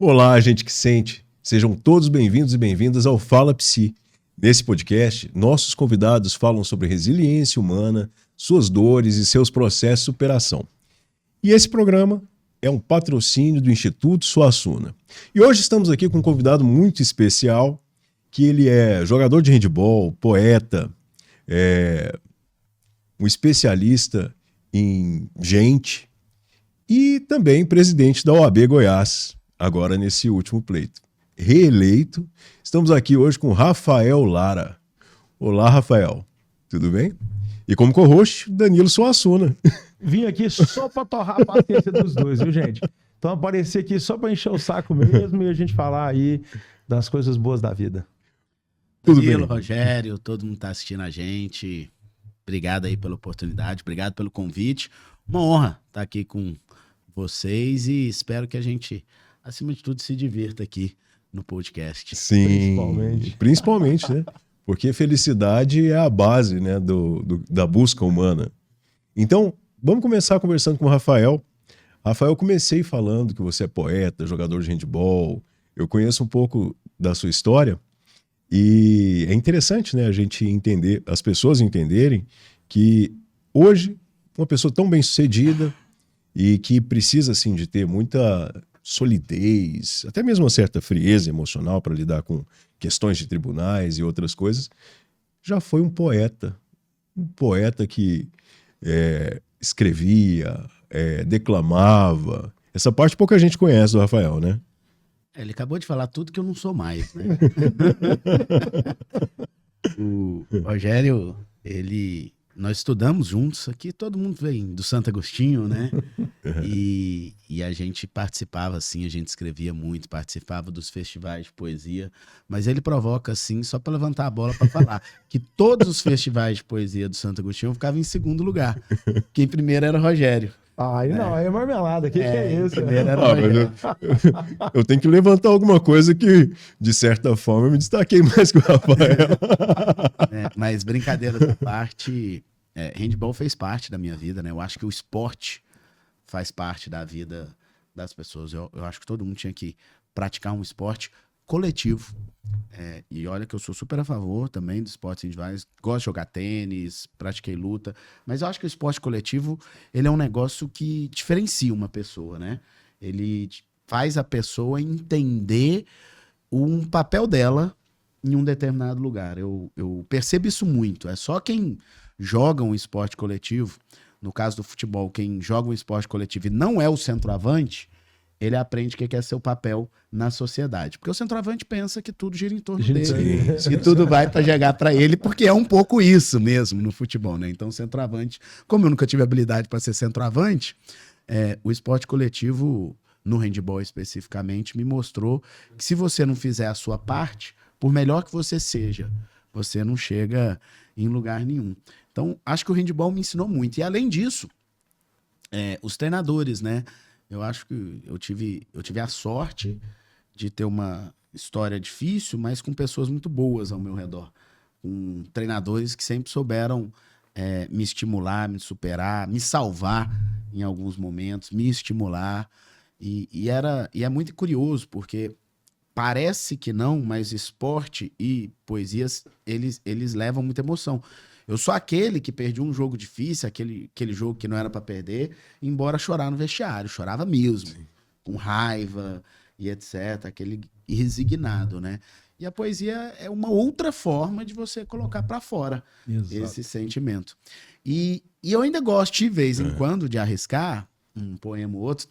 Olá, gente que sente. Sejam todos bem-vindos e bem-vindas ao Fala Psi. Nesse podcast, nossos convidados falam sobre resiliência humana, suas dores e seus processos de superação. E esse programa é um patrocínio do Instituto Suassuna. E hoje estamos aqui com um convidado muito especial, que ele é jogador de handebol, poeta, um especialista em gente e também presidente da OAB Goiás, agora nesse último pleito. Reeleito. Estamos aqui hoje com Rafael Lara. Olá, Rafael. Tudo bem? E como co-host, Danilo Suassuna. Vim aqui só para torrar a paciência dos dois, viu, gente? Então apareci aqui só para encher o saco mesmo e a gente falar aí das coisas boas da vida. Tudo Danilo, bem? Rogério, todo mundo tá assistindo a gente. Obrigado aí pela oportunidade, obrigado pelo convite. Uma honra estar aqui com vocês e espero que a gente, acima de tudo, se divirta aqui no podcast. Sim, principalmente, né? Porque felicidade é a base, né, da busca humana. Então, vamos começar conversando com o Rafael. Rafael, comecei falando que você é poeta, jogador de handebol. Eu conheço um pouco da sua história e é interessante, né, a gente entender, as pessoas entenderem que hoje uma pessoa tão bem-sucedida e que precisa, assim, de ter muita solidez, até mesmo uma certa frieza emocional para lidar com questões de tribunais e outras coisas, já foi um poeta que escrevia, declamava. Essa parte pouca gente conhece do Rafael, né? Ele acabou de falar tudo que eu não sou mais, né? O Rogério, nós estudamos juntos aqui, todo mundo vem do Santo Agostinho, né? E a gente participava, assim, a gente escrevia muito, participava dos festivais de poesia, mas ele provoca, assim, só para levantar a bola para falar, que todos os festivais de poesia do Santo Agostinho eu ficava em segundo lugar. Quem primeiro era o Rogério. Aí não, aí é marmelada, que é isso? Eu tenho que levantar alguma coisa que, de certa forma, eu me destaquei mais que o Rafael. Mas brincadeiras à parte, handball fez parte da minha vida, né? Eu acho que o esporte faz parte da vida das pessoas. Eu acho que todo mundo tinha que praticar um esporte coletivo. E olha que eu sou super a favor também dos esportes individuais. Gosto de jogar tênis, pratiquei luta. Mas eu acho que o esporte coletivo, ele é um negócio que diferencia uma pessoa, né? Ele faz a pessoa entender um papel dela em um determinado lugar. Eu percebo isso muito. É só quem joga um esporte coletivo, no caso do futebol, quem joga um esporte coletivo e não é o centroavante, ele aprende o que é seu papel na sociedade. Porque o centroavante pensa que tudo gira em torno dele, que tudo vai para chegar para ele, porque é um pouco isso mesmo no futebol, né? Então, o centroavante, como eu nunca tive habilidade para ser centroavante, o esporte coletivo, no handebol especificamente, me mostrou que se você não fizer a sua parte, por melhor que você seja, você não chega em lugar nenhum. Então, acho que o handebol me ensinou muito. E, além disso, os treinadores, né? Eu acho que eu tive a sorte de ter uma história difícil, mas com pessoas muito boas ao meu redor. Com treinadores que sempre souberam me estimular, me superar, me salvar em alguns momentos, me estimular. E é muito curioso, porque parece que não, mas esporte e poesias, eles levam muita emoção. Eu sou aquele que perdi um jogo difícil, aquele jogo que não era para perder, embora chorar no vestiário, chorava mesmo, sim, com raiva e etc, aquele resignado, né? E a poesia é uma outra forma de você colocar para fora esse sentimento. E eu ainda gosto, de vez em quando, de arriscar um poema ou outro.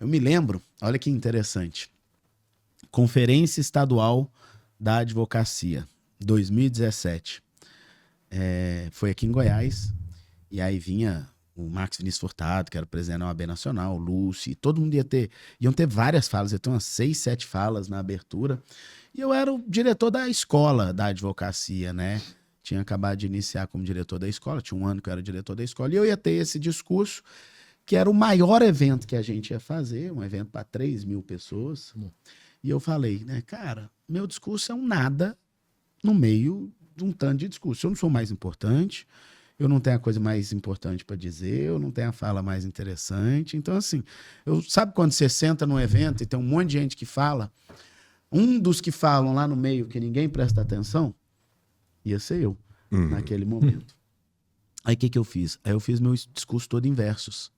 Eu me lembro, olha que interessante, Conferência Estadual da Advocacia, 2017. Foi aqui em Goiás, e aí vinha o Marcos Vinícius Furtado, que era o presidente da OAB Nacional, o Lúcio, e todo mundo iam ter várias falas, ia ter umas 6, 7 falas na abertura, e eu era o diretor da escola da advocacia, né? Tinha acabado de iniciar como diretor da escola, tinha um ano que eu era diretor da escola, e eu ia ter esse discurso, que era o maior evento que a gente ia fazer, um evento para 3.000 pessoas, e eu falei, né, cara, meu discurso é um nada no meio de um tanto de discurso. Eu não sou mais importante, eu não tenho a coisa mais importante para dizer, eu não tenho a fala mais interessante. Então, assim, sabe quando você senta num evento e tem um monte de gente que fala? Um dos que falam lá no meio que ninguém presta atenção, ia ser eu, naquele momento. Aí o que eu fiz? Aí eu fiz meu discurso todo em versos.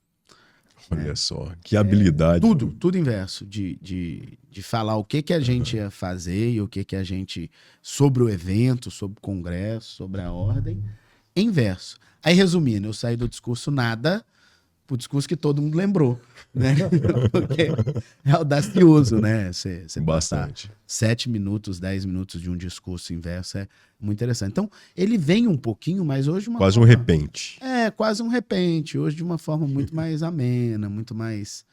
Olha só, que habilidade. Tudo em verso, de falar o que a gente ia fazer e o que a gente... Sobre o evento, sobre o congresso, sobre a ordem, em verso. Aí, resumindo, eu saí do discurso nada pro discurso que todo mundo lembrou, né? Porque é audacioso, né? Você Bastante. 7 minutos, 10 minutos de um discurso em verso é muito interessante. Então, ele vem um pouquinho, mas hoje... Quase um repente. Quase um repente. Hoje de uma forma muito mais amena, muito mais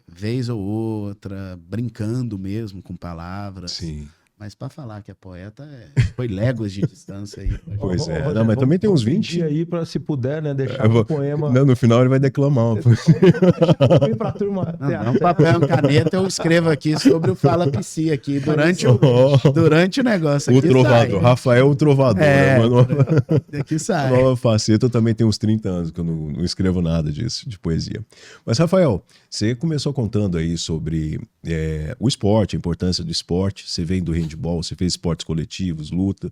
vez ou outra, brincando mesmo com palavras. Sim. Mas para falar que é poeta, foi léguas de distância aí. Pois é. Não, mas também tem uns 20. aí para, se puder, né, deixar um poema. Não, no final ele vai declamar. Pra turma. Não, papel e caneta, eu escrevo aqui sobre o Fala Psi aqui durante o negócio. O trovador, Rafael o trovador. Aqui sai. Nova faceta, eu também tenho uns 30 anos que eu não escrevo nada disso, de poesia. Mas, Rafael, você começou contando aí sobre o esporte, a importância do esporte. Você vem do handball, você fez esportes coletivos, luta.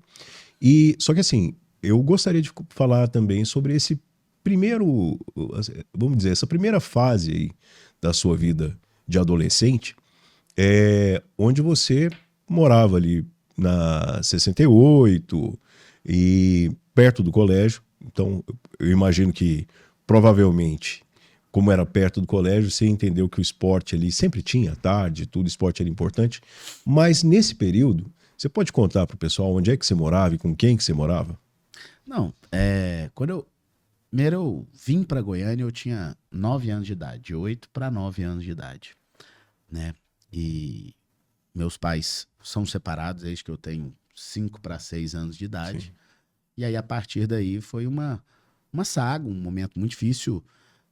Só que assim, eu gostaria de falar também sobre esse primeiro, vamos dizer, essa primeira fase aí da sua vida de adolescente, onde você morava ali na 68 e perto do colégio. Então, eu imagino que provavelmente, como era perto do colégio, você entendeu que o esporte ali sempre tinha, tarde, tudo, esporte era importante. Mas nesse período, você pode contar para o pessoal onde é que você morava e com quem que você morava? Não, quando eu vim para Goiânia, eu tinha 9 anos de idade, de 8 para 9 anos de idade, né? E meus pais são separados desde que eu tenho 5 para 6 anos de idade. Sim. E aí, a partir daí, foi uma saga, um momento muito difícil,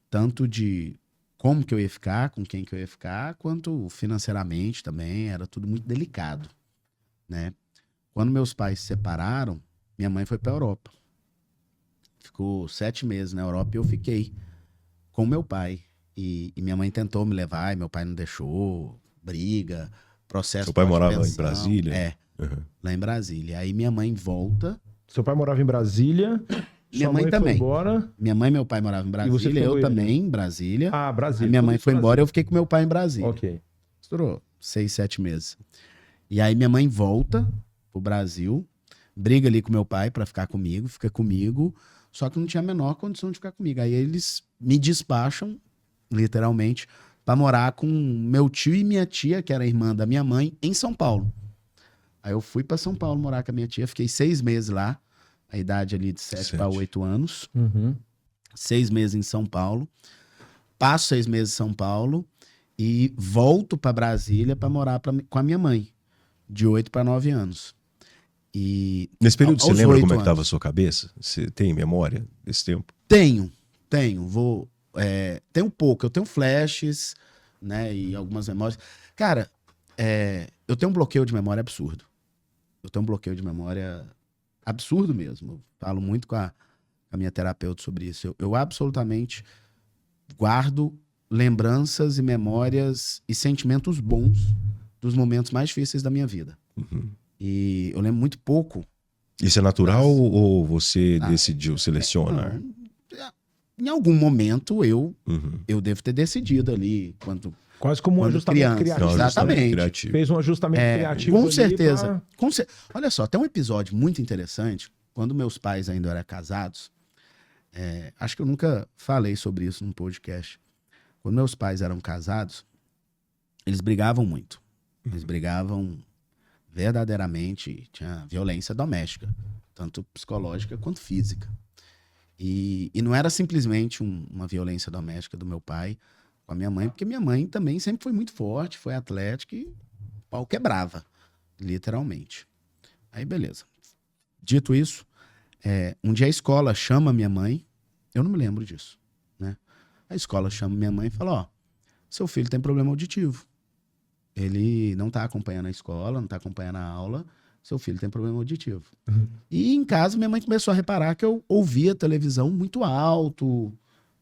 tanto de como que eu ia ficar, com quem que eu ia ficar, quanto financeiramente também, era tudo muito delicado, né? Quando meus pais se separaram, minha mãe foi para a Europa. Ficou 7 meses na Europa e eu fiquei com meu pai. E minha mãe tentou me levar e meu pai não deixou, briga, processo. Seu pai morava em Brasília? Lá em Brasília. Aí minha mãe volta. Seu pai morava em Brasília... Minha mãe também. Embora. Minha mãe e meu pai moravam em Brasília, eu também em Brasília. Ah, Brasília. Aí minha mãe foi embora e eu fiquei com meu pai em Brasília. Ok. Durou 6, 7 meses. E aí minha mãe volta pro Brasil, briga ali com meu pai pra ficar comigo, fica comigo, só que não tinha a menor condição de ficar comigo. Aí eles me despacham, literalmente, pra morar com meu tio e minha tia, que era irmã da minha mãe, em São Paulo. Aí eu fui pra São Paulo morar com a minha tia, fiquei 6 meses lá. A idade ali de 7 para 8 anos. 6 meses em São Paulo. Passo 6 meses em São Paulo e volto para Brasília para morar com a minha mãe, de 8 para 9 anos. E nesse período você lembra como é que estava a sua cabeça? Você tem memória desse tempo? Tenho. Tenho pouco. Eu tenho flashes, né, e algumas memórias. Cara, eu tenho um bloqueio de memória absurdo. Absurdo mesmo. Eu falo muito com a minha terapeuta sobre isso. Eu absolutamente guardo lembranças e memórias e sentimentos bons dos momentos mais difíceis da minha vida. E eu lembro muito pouco. Isso é natural ou você decidiu, selecionar? Em algum momento eu devo ter decidido ali quase como um ajustamento criativo. Exatamente. Fez um ajustamento criativo. Com certeza. Olha só, tem um episódio muito interessante. Quando meus pais ainda eram casados, acho que eu nunca falei sobre isso num podcast. Quando meus pais eram casados, eles brigavam muito. Eles brigavam verdadeiramente. Tinha violência doméstica, tanto psicológica quanto física. E não era simplesmente uma violência doméstica do meu pai com a minha mãe, porque minha mãe também sempre foi muito forte, foi atlética e o pau quebrava, literalmente. Aí, beleza. Dito isso, um dia a escola chama minha mãe, eu não me lembro disso, né? A escola chama minha mãe e fala, ó, seu filho tem problema auditivo. Ele não tá acompanhando a escola, não tá acompanhando a aula, seu filho tem problema auditivo. E em casa, minha mãe começou a reparar que eu ouvia televisão muito alto,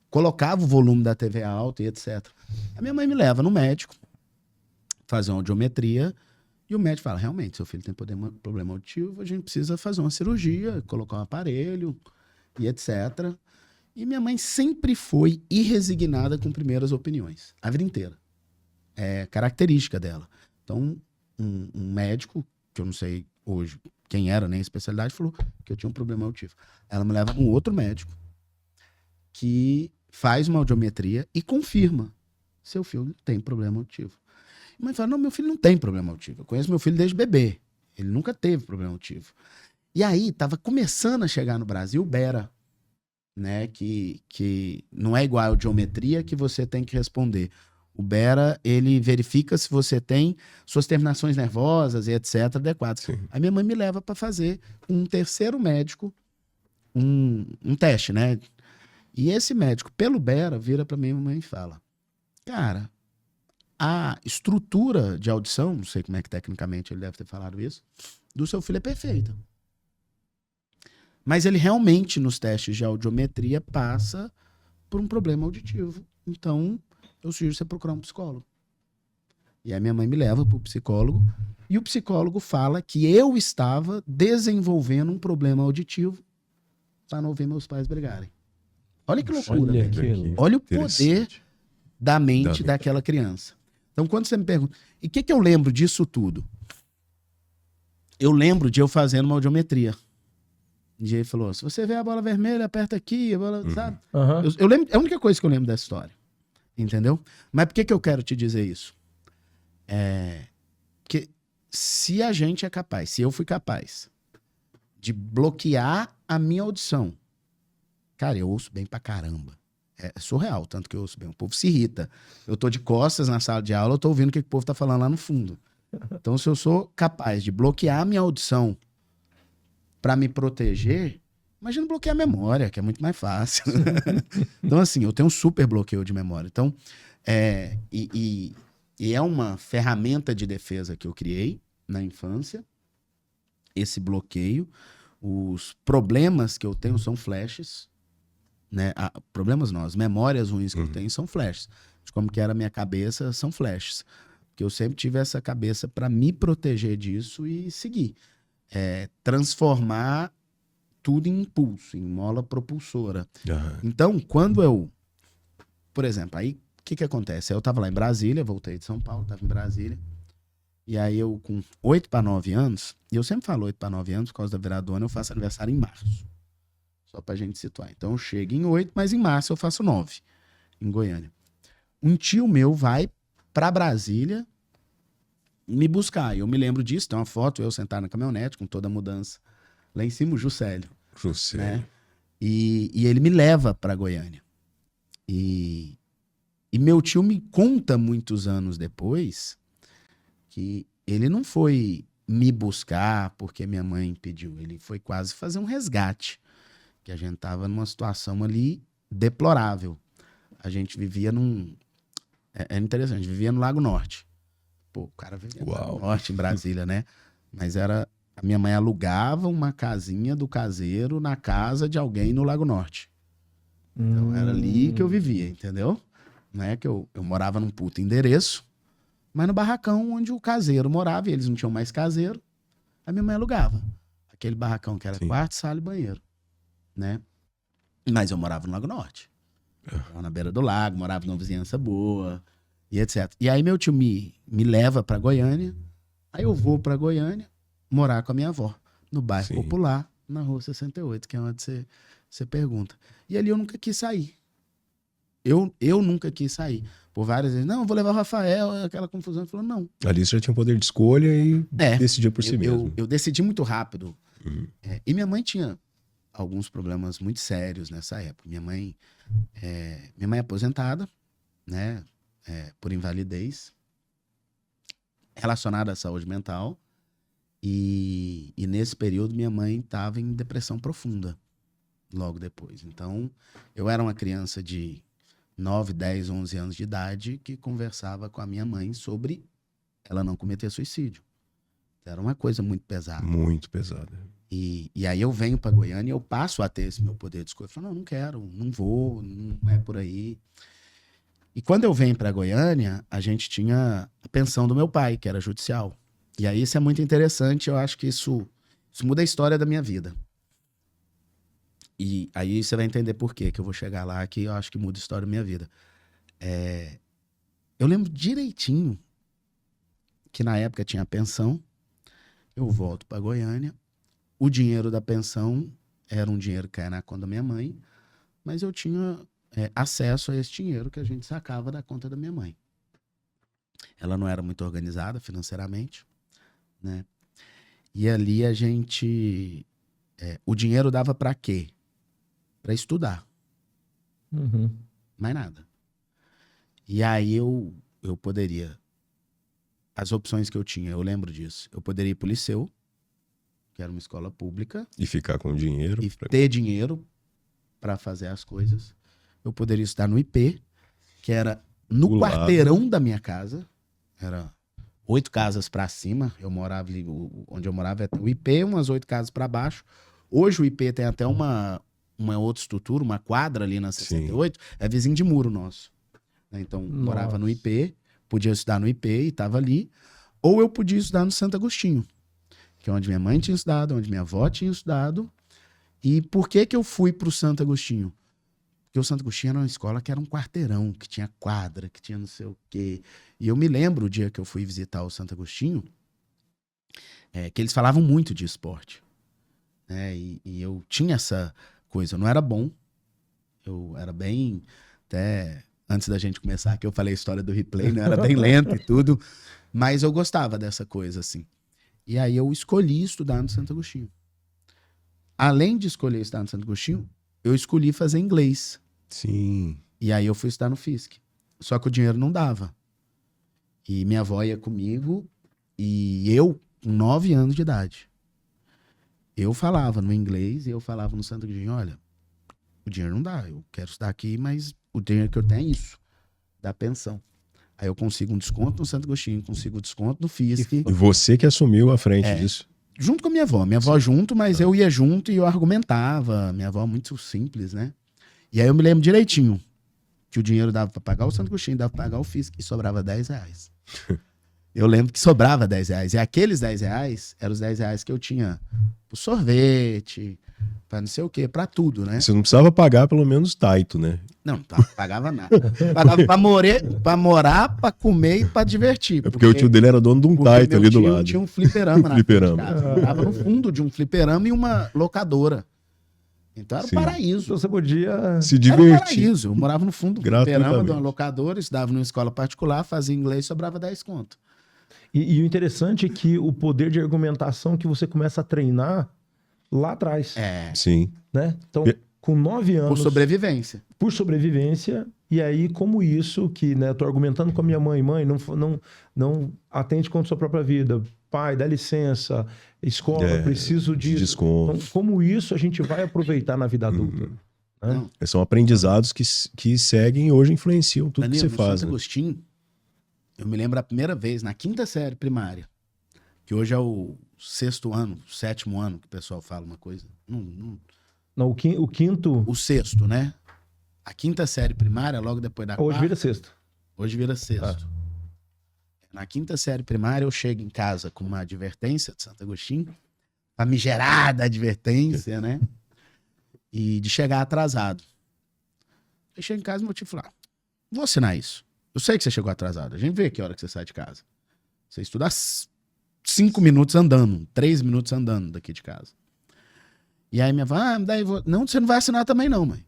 colocava o volume da TV alto e etc. A minha mãe me leva no médico, fazer uma audiometria, e o médico fala, realmente, seu filho tem problema auditivo, a gente precisa fazer uma cirurgia, colocar um aparelho e etc. E minha mãe sempre foi irresignada com primeiras opiniões, a vida inteira. É característica dela. Então, um médico, que eu não sei hoje quem era, nem a especialidade, falou que eu tinha um problema auditivo. Ela me leva a um outro médico que faz uma audiometria e confirma, seu filho tem problema auditivo. A mãe fala, não, meu filho não tem problema auditivo. Eu conheço meu filho desde bebê. Ele nunca teve problema auditivo. E aí, estava começando a chegar no Brasil o Bera, né, que não é igual a audiometria que você tem que responder. O Bera, ele verifica se você tem suas terminações nervosas e etc. adequadas. Sim. A minha mãe me leva para fazer um terceiro médico um teste, né? E esse médico, pelo Bera, vira para minha mãe e fala, cara, a estrutura de audição, não sei como é que tecnicamente ele deve ter falado isso, do seu filho é perfeita. Mas ele realmente, nos testes de audiometria, passa por um problema auditivo. Então, eu sugiro você procurar um psicólogo. E aí minha mãe me leva para o psicólogo, e o psicólogo fala que eu estava desenvolvendo um problema auditivo para não ouvir meus pais brigarem. Olha que loucura, Olha velho. aquilo. Olha o poder da mente daquela criança. Então, quando você me pergunta, e o que eu lembro disso tudo? Eu lembro de eu fazendo uma audiometria. E ele falou, se você vê a bola vermelha, aperta aqui, a bola, sabe? Aham. Eu lembro, é a única coisa que eu lembro dessa história. Entendeu? Mas por que eu quero te dizer isso? Que se a gente é capaz, se eu fui capaz de bloquear a minha audição, cara, eu ouço bem pra caramba. É surreal, tanto que eu ouço bem. O povo se irrita. Eu tô de costas na sala de aula, eu tô ouvindo o que o povo tá falando lá no fundo. Então, se eu sou capaz de bloquear a minha audição pra me proteger, imagina bloquear a memória, que é muito mais fácil. Então, assim, eu tenho um super bloqueio de memória. Então, e é uma ferramenta de defesa que eu criei na infância, esse bloqueio. Os problemas que eu tenho são flashes, né? Problemas não, as memórias ruins que eu tenho são flashes. De como que era a minha cabeça, são flashes. Porque eu sempre tive essa cabeça para me proteger disso e seguir. Transformar tudo em impulso, em mola propulsora. Aham. Então, quando eu... Por exemplo, aí o que acontece? Eu tava lá em Brasília, voltei de São Paulo, tava em Brasília. E aí eu, com 8 para 9 anos, e eu sempre falo 8 para 9 anos, por causa da virada do ano, eu faço aniversário em março. Só pra gente situar. Então eu chego em 8, mas em março eu faço 9, em Goiânia. Um tio meu vai pra Brasília me buscar. Eu me lembro disso, tem uma foto, eu sentado na caminhonete, com toda a mudança. Lá em cima, o Juscelio. Juscelio. Né? E ele me leva pra Goiânia. E meu tio me conta muitos anos depois que ele não foi me buscar porque minha mãe pediu. Ele foi quase fazer um resgate. Que a gente tava numa situação ali deplorável. A gente vivia É interessante, a gente vivia no Lago Norte. Pô, o cara vivia no Lago Norte, em Brasília, né? Mas a minha mãe alugava uma casinha do caseiro na casa de alguém no Lago Norte. Então era ali que eu vivia, entendeu? Não é que eu morava num puto endereço, mas no barracão onde o caseiro morava, e eles não tinham mais caseiro, a minha mãe alugava. Aquele barracão que era quarto, sala e banheiro, né? Mas eu morava no Lago Norte. Morava na beira do lago, morava numa vizinhança boa, e etc. E aí meu tio me leva pra Goiânia, aí eu vou pra Goiânia morar com a minha avó, no bairro Popular, na rua 68, que é onde você pergunta. E ali eu nunca quis sair. Eu nunca quis sair. Por várias vezes, não, eu vou levar o Rafael, aquela confusão. Ele falou, não. Ali você já tinha poder de escolha e decidia por si mesmo. Eu decidi muito rápido. E minha mãe tinha alguns problemas muito sérios nessa época. Minha mãe é aposentada, né, por invalidez, relacionada à saúde mental. E nesse período minha mãe estava em depressão profunda, logo depois. Então, eu era uma criança de 9, 10, 11 anos de idade que conversava com a minha mãe sobre ela não cometer suicídio. Era uma coisa muito pesada. Muito pesada. E aí eu venho para Goiânia e eu passo a ter esse meu poder de escolha. Eu falo, não quero, não vou, não é por aí. E quando eu venho para Goiânia, a gente tinha a pensão do meu pai, que era judicial. E aí isso é muito interessante, eu acho que isso muda a história da minha vida. E aí você vai entender por quê que eu vou chegar lá, que eu acho que muda a história da minha vida. Eu lembro direitinho que na época tinha a pensão, eu volto para Goiânia, o dinheiro da pensão era um dinheiro que era na conta da minha mãe, mas eu tinha acesso a esse dinheiro que a gente sacava da conta da minha mãe. Ela não era muito organizada financeiramente, né? E ali a gente... o dinheiro dava para quê? Para estudar. Uhum. Mais nada. E aí eu poderia... As opções que eu tinha, eu lembro disso. Eu poderia ir pro liceu, que era uma escola pública. E ficar com dinheiro. E ter dinheiro para fazer as coisas. Eu poderia estudar no IP, que era no quarteirão da minha casa. Era 8 casas para cima. Eu morava ali, onde eu morava, o IP, umas 8 casas para baixo. Hoje o IP tem até uma outra estrutura, uma quadra ali na 68. Sim. É vizinho de muro nosso. Então, morava no IP, podia estudar no IP e estava ali. Ou eu podia estudar no Santo Agostinho, que é onde minha mãe tinha estudado, onde minha avó tinha estudado. E por que eu fui para o Santo Agostinho? Porque o Santo Agostinho era uma escola que era um quarteirão, que tinha quadra, que tinha não sei o quê. E eu me lembro o dia que eu fui visitar o Santo Agostinho, que eles falavam muito de esporte. E eu tinha essa coisa, eu não era bom. Eu era bem... Até antes da gente começar, que eu falei a história do replay, né? Era bem lento e tudo. Mas eu gostava dessa coisa, assim. E aí eu escolhi estudar no Santo Agostinho. Além de escolher estudar no Santo Agostinho, eu escolhi fazer inglês. Sim. E aí eu fui estudar no FISC. Só que o dinheiro não dava. E minha avó ia comigo e eu, com 9 anos de idade, eu falava no inglês e eu falava no Santo Agostinho, olha, o dinheiro não dá, eu quero estudar aqui, mas o dinheiro que eu tenho é isso, da pensão. Aí eu consigo um desconto no Santo Agostinho, consigo um desconto no FISC. E você que assumiu a frente disso? Junto com a minha avó junto, mas eu ia junto e eu argumentava. Minha avó muito simples, né? E aí eu me lembro direitinho que o dinheiro dava pra pagar o Santo Agostinho, dava pra pagar o FISC e sobrava R$10. Eu lembro que sobrava R$10. E aqueles R$10 eram os R$10 que eu tinha pro sorvete, pra não sei o quê, pra tudo, né? Você não precisava pagar pelo menos taito, né? Não pagava nada. Pagava pra morar, pra comer e pra divertir. Porque o tio dele era dono de um taito ali do lado. Tinha um fliperama na fliperama. frente de casa. Morava no fundo de um fliperama e uma locadora. Então era um paraíso. Você podia se divertir. Era um paraíso. Eu morava no fundo do fliperama de uma locadora, estudava numa escola particular, fazia inglês e sobrava 10 conto. E o interessante é que o poder de argumentação que você começa a treinar lá atrás. Sim. Né? Então, com 9 anos... Por sobrevivência. E aí, como isso que, né, eu tô argumentando com a minha mãe, não atende contra a sua própria vida. Pai, dá licença, escola, preciso disso. Desconto. Então, como isso a gente vai aproveitar na vida adulta? Né? São aprendizados que seguem e hoje influenciam tudo que você faz. Santo Agostinho, eu me lembro a primeira vez, na 5ª série primária, que hoje é o 6º ano, 7º ano, que o pessoal fala uma coisa. Não, o quinto... O 6º, né? A 5ª série primária, logo depois da 4ª. Hoje vira 6º. Hoje vira 6º. Na 5ª série primária, eu chego em casa com uma advertência de Santo Agostinho, famigerada advertência, né? E de chegar atrasado. Eu chego em casa e meu tio fala, vou assinar isso. Eu sei que você chegou atrasado. A gente vê que hora que você sai de casa. Você estuda 5 minutos andando, 3 minutos andando daqui de casa. E aí minha avó, daí não, você não vai assinar também não, mãe.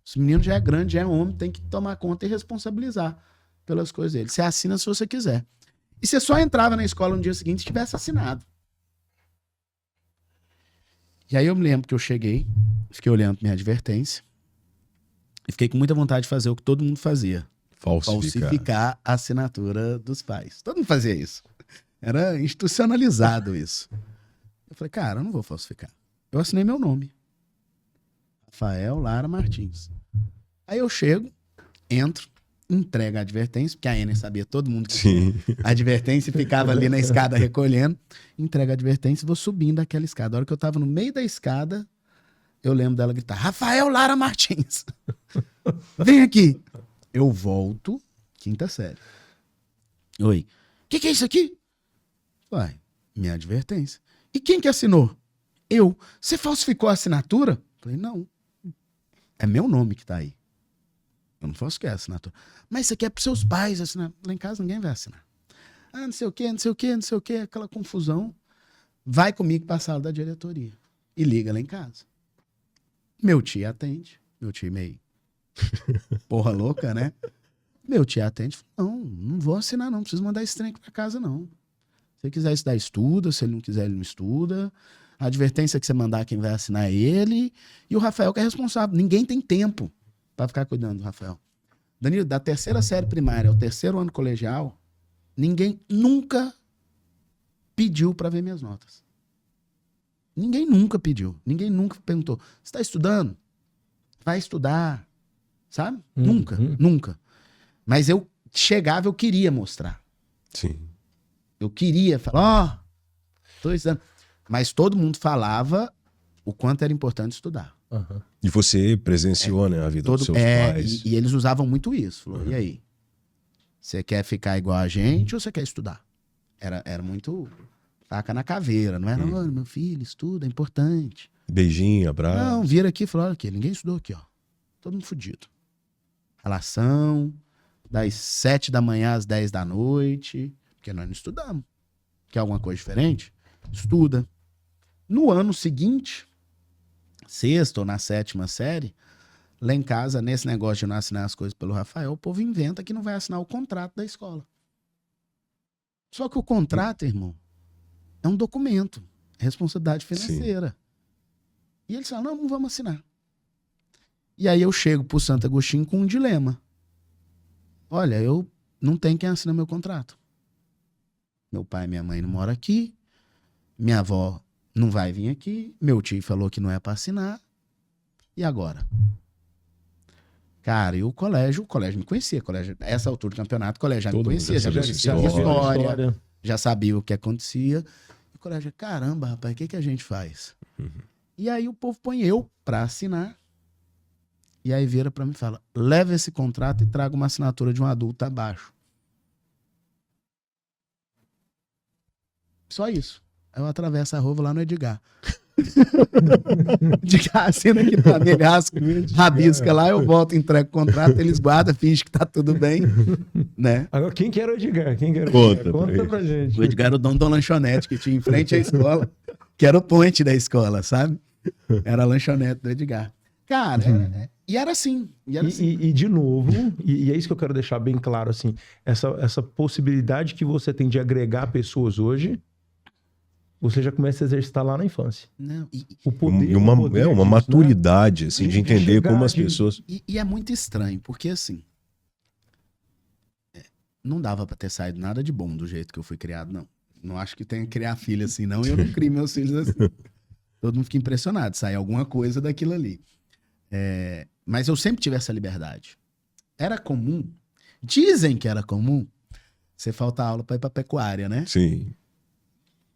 Esse menino já é grande, já é homem, tem que tomar conta e responsabilizar pelas coisas dele. Você assina se você quiser. E você só entrava na escola no dia seguinte se tivesse assinado. E aí eu me lembro que eu cheguei, fiquei olhando minha advertência e fiquei com muita vontade de fazer o que todo mundo fazia. Falsificar a assinatura dos pais. Todo mundo fazia isso. Era institucionalizado isso. Eu falei, cara, eu não vou falsificar. Eu assinei meu nome. Rafael Lara Martins. Aí eu chego, entro, entrega a advertência, porque a Ener sabia todo mundo que Sim. a advertência e ficava ali na escada recolhendo. Entrega a advertência e vou subindo aquela escada. A hora que eu tava no meio da escada, eu lembro dela gritar, Rafael Lara Martins, vem aqui. Eu volto, 5ª série. Oi, o que é isso aqui? Uai, minha advertência. E quem que assinou? Eu. Você falsificou a assinatura? Falei, não. É meu nome que tá aí. Eu não falsifiquei a assinatura. Mas isso aqui é pros seus pais assinar. Lá em casa ninguém vai assinar. Ah, não sei o quê, não sei o quê, não sei o quê. Aquela confusão. Vai comigo pra sala da diretoria. E liga lá em casa. Meu tio atende. Meu tio meio porra louca, né? Meu tio atende. Não vou assinar não. Não preciso mandar esse trem aqui pra casa não. Se ele quiser estudar, estuda. Se ele não quiser, ele não estuda. A advertência que você mandar, quem vai assinar é ele. E o Rafael que é responsável. Ninguém tem tempo pra ficar cuidando do Rafael. Danilo, da 3ª série primária ao 3º ano colegial, ninguém nunca pediu pra ver minhas notas. Ninguém nunca pediu. Ninguém nunca perguntou. Você tá estudando? Vai estudar. Sabe? Nunca. Mas eu chegava, eu queria mostrar. Sim. Eu queria falar, tô estudando. Mas todo mundo falava o quanto era importante estudar. Uhum. E você presenciou, né, a vida dos seus pais. E eles usavam muito isso. Falou, e aí? Você quer ficar igual a gente ou você quer estudar? Era muito faca na caveira, não era? Olha, meu filho, estuda, é importante. Beijinho, abraço. Não, vira aqui e falou, olha aqui, ninguém estudou aqui, ó. Todo mundo fudido. Relação, das 7 da manhã às 10 da noite, porque nós não estudamos. Quer alguma coisa diferente? Estuda. No ano seguinte, 6ª ou na 7ª série, lá em casa, nesse negócio de não assinar as coisas pelo Rafael, o povo inventa que não vai assinar o contrato da escola. Só que o contrato, irmão, é um documento, é responsabilidade financeira. Sim. E eles falam, não vamos assinar. E aí eu chego pro Santo Agostinho com um dilema. Olha, eu não tenho quem assina meu contrato. Meu pai e minha mãe não moram aqui, minha avó não vai vir aqui, meu tio falou que não é para assinar. E agora? Cara, e o colégio me conhecia. Essa altura do campeonato, o colégio já me conhecia, já conhecia a história, já sabia o que acontecia. E o colégio, caramba, rapaz, o que a gente faz? E aí o povo põe eu para assinar. E aí vira para mim e fala, leva esse contrato e traga uma assinatura de um adulto abaixo. Só isso. Aí eu atravesso a rua lá no Edgar. Edgar assina aqui pra mim, rabisca lá, eu volto, entrego o contrato, eles guardam, fingem que tá tudo bem, né? Agora, quem que era o Edgar? Conta pra gente. O Edgar era o dono da lanchonete que tinha em frente à escola, que era o point da escola, sabe? Era a lanchonete do Edgar. Cara, e era assim. E de novo, e é isso que eu quero deixar bem claro, assim, essa possibilidade que você tem de agregar pessoas hoje, você já começa a exercitar lá na infância. Não, o poder, uma maturidade, né? Assim, de entender como as pessoas... E é muito estranho, porque assim, não dava pra ter saído nada de bom do jeito que eu fui criado, não. Não acho que tenha que criar filho assim, não, e eu não crio meus filhos assim. Todo mundo fica impressionado, sai alguma coisa daquilo ali. Mas eu sempre tive essa liberdade. Era comum, dizem que era comum, você faltar aula pra ir pra pecuária, né? Sim.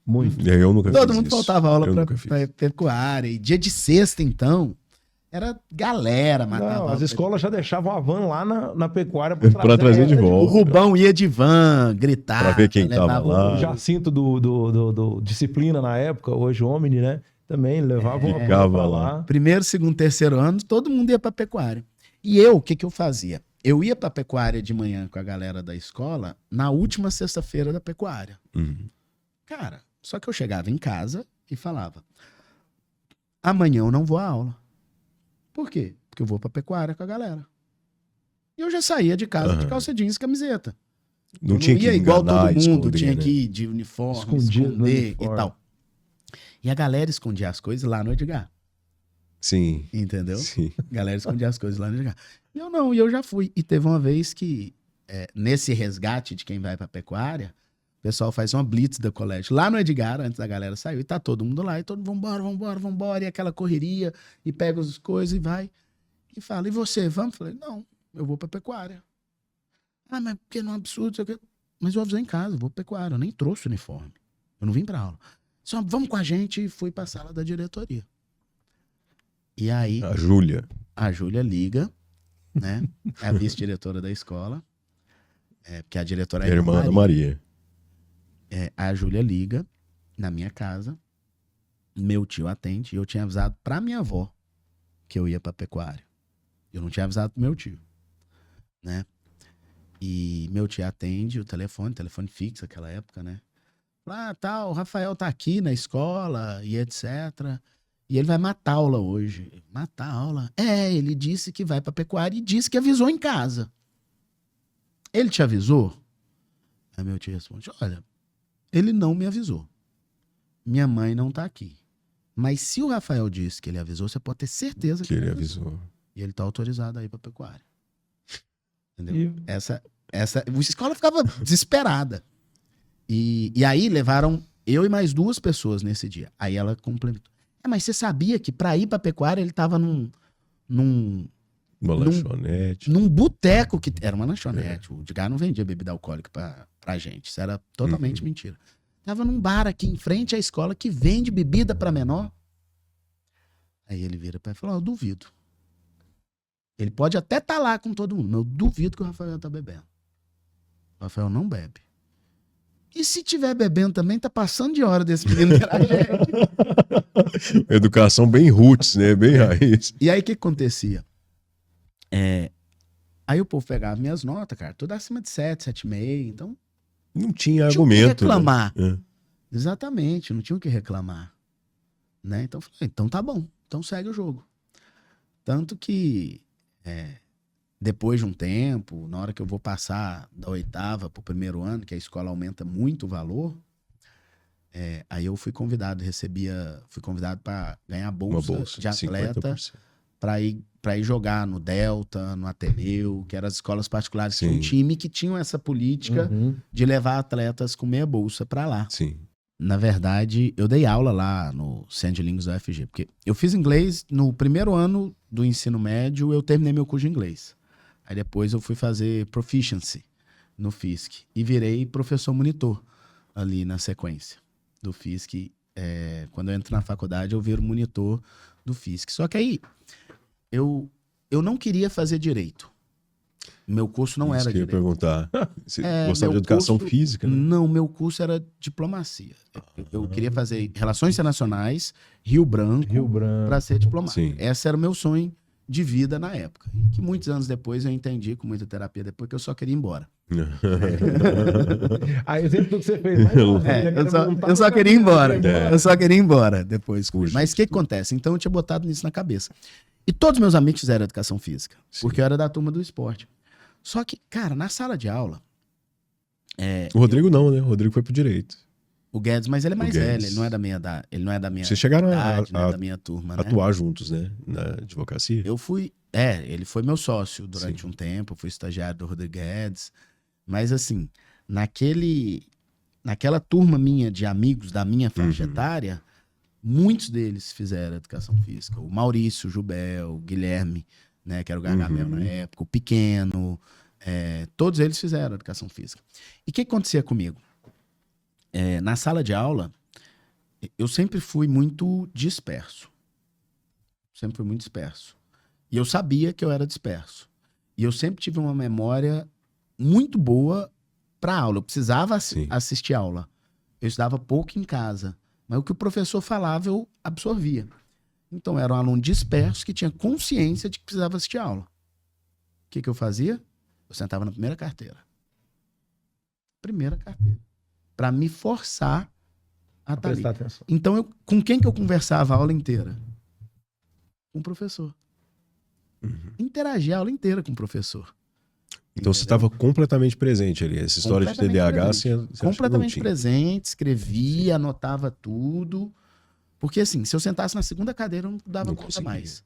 Muito. Eu nunca Todo fiz mundo isso. faltava aula pra pecuária. E dia de sexta, então, era galera matava. Não, as escolas já deixavam a van lá na pecuária pra trazer de volta. O Rubão ia de van, gritar. Pra ver quem tava lá. O Jacinto do Disciplina na época, hoje Omni, né? Também levava uma van pra lá. Primeiro, segundo, terceiro ano, todo mundo ia pra pecuária. E eu, o que eu fazia? Eu ia pra pecuária de manhã com a galera da escola na última sexta-feira da pecuária. Cara, só que eu chegava em casa e falava, amanhã eu não vou à aula. Por quê? Porque eu vou pra pecuária com a galera. E eu já saía de casa de calça jeans e camiseta. Não tinha que ia igual todo mundo, esconder, tinha né? que ir de uniforme, esconder e tal. E a galera escondia as coisas lá no Edgar. Sim. Entendeu? Sim. A galera escondia as coisas lá no Edgar. E eu não, e eu já fui. E teve uma vez que, nesse resgate de quem vai pra pecuária, o pessoal faz uma blitz do colégio lá no Edgar, antes da galera sair, e tá todo mundo lá, e todo mundo, vambora, e aquela correria, e pega as coisas e vai. E fala, e você, vamos? Eu falei, não, eu vou pra pecuária. Ah, mas porque não é um absurdo, sei o quê. Mas eu avisei em casa, vou pro pecuário, eu nem trouxe o uniforme. Eu não vim pra aula. Só vamos com a gente e fui pra sala da diretoria. E aí, A Júlia. a Júlia liga, né? É a vice-diretora da escola. Porque a diretora é a Irmã da Maria. A Júlia liga na minha casa, meu tio atende, e eu tinha avisado pra minha avó que eu ia pra pecuária. Eu não tinha avisado pro meu tio, né? E meu tio atende o telefone fixo naquela época, né? Ah, tá, o Rafael tá aqui na escola e etc. E ele vai matar a aula hoje. Matar a aula? Ele disse que vai pra pecuária e disse que avisou em casa. Ele te avisou? Aí meu tio responde, olha, ele não me avisou. Minha mãe não tá aqui. Mas se o Rafael disse que ele avisou, você pode ter certeza Que ele avisou. E ele tá autorizado aí pra pecuária. Entendeu? E- A escola ficava desesperada. E aí levaram eu e mais 2 pessoas nesse dia. Aí ela complementou. Mas você sabia que pra ir pra pecuária ele tava num Uma lanchonete. num boteco que era uma lanchonete. O Edgar não vendia bebida alcoólica pra gente. Isso era totalmente mentira. Tava num bar aqui em frente à escola que vende bebida pra menor. Aí ele vira pra ele e fala, eu duvido. Ele pode até estar lá com todo mundo, mas eu duvido que o Rafael tá bebendo. O Rafael não bebe. E se tiver bebendo também, tá passando de hora desse menino virar gente. Educação bem roots, né? Bem raiz. E aí o que acontecia? Aí o povo pegava minhas notas, cara, tudo acima de 7, 7,5. Então, Não tinha tinha o que argumento. reclamar. Né? Exatamente, não tinha o que reclamar. Né? Então, eu falei, então tá bom, então segue o jogo. Tanto que depois de um tempo, na hora que eu vou passar da 8ª pro 1º ano, que a escola aumenta muito o valor, aí eu fui convidado, fui convidado para ganhar Uma bolsa, bolsa de atleta 50%. para ir jogar no Delta, no Ateneu, que eram as escolas particulares que Sim. tinham um time que tinham essa política de levar atletas com meia bolsa para lá. Sim. Na verdade, eu dei aula lá no Centro de Línguas da UFG, porque eu fiz inglês no 1º ano do ensino médio, eu terminei meu curso de inglês. Aí depois eu fui fazer proficiency no FISC e virei professor monitor ali na sequência do FISC. Quando eu entro na faculdade, eu viro monitor do FISC. Só que aí eu não queria fazer direito. Meu curso não Isso era que eu ia direito. perguntar. Você gostava meu de educação curso- física, né? Não, meu curso era diplomacia. Eu queria fazer Relações Internacionais, Rio Branco, Rio Branco. para ser diplomata. Sim. Esse era o meu sonho de vida na época. E que muitos anos depois eu entendi, com muita terapia depois, que eu só queria ir embora. Aí eu sempre que você fez mais Eu só queria ir embora. É. Eu só queria ir embora depois. Fugiu Mas o que de tudo. acontece? Então eu tinha botado nisso na cabeça. E todos meus amigos fizeram educação física, Sim. porque eu era da turma do esporte. Só que, cara, na sala de aula, O Rodrigo não, né? O Rodrigo foi pro direito. o Guedes, mas ele é mais Guedes. velho, ele não é da minha ele não é da minha Vocês chegaram idade, não é a da minha turma, né? atuar juntos, né? Na advocacia. Eu fui, ele foi meu sócio durante um tempo, fui estagiário do Rodrigo Guedes, mas assim, naquela turma minha de amigos da minha faixa etária, muitos deles fizeram educação física. O Maurício, o Jubel, o Guilherme, né, que era o Gargamel na época, o Pequeno, todos eles fizeram educação física. E o que acontecia comigo? Na sala de aula, eu sempre fui muito disperso. Sempre fui muito disperso. E eu sabia que eu era disperso. E eu sempre tive uma memória muito boa para aula. Eu precisava Sim. assistir aula. Eu estudava pouco em casa. Mas o que o professor falava, eu absorvia. Então, eu era um aluno disperso que tinha consciência de que precisava assistir aula. O que eu fazia? Eu sentava na primeira carteira. Primeira carteira. Para me forçar a estar ali. prestar atenção. Então, com quem que eu conversava a aula inteira? Com o professor. Interagia a aula inteira com o professor. Então você estava completamente presente ali. Essa história de Completamente TDAH, presente. você acha que não Completamente tinha. presente, escrevia, anotava tudo. Porque assim, se eu sentasse na segunda cadeira, eu não dava Não conta conseguia. mais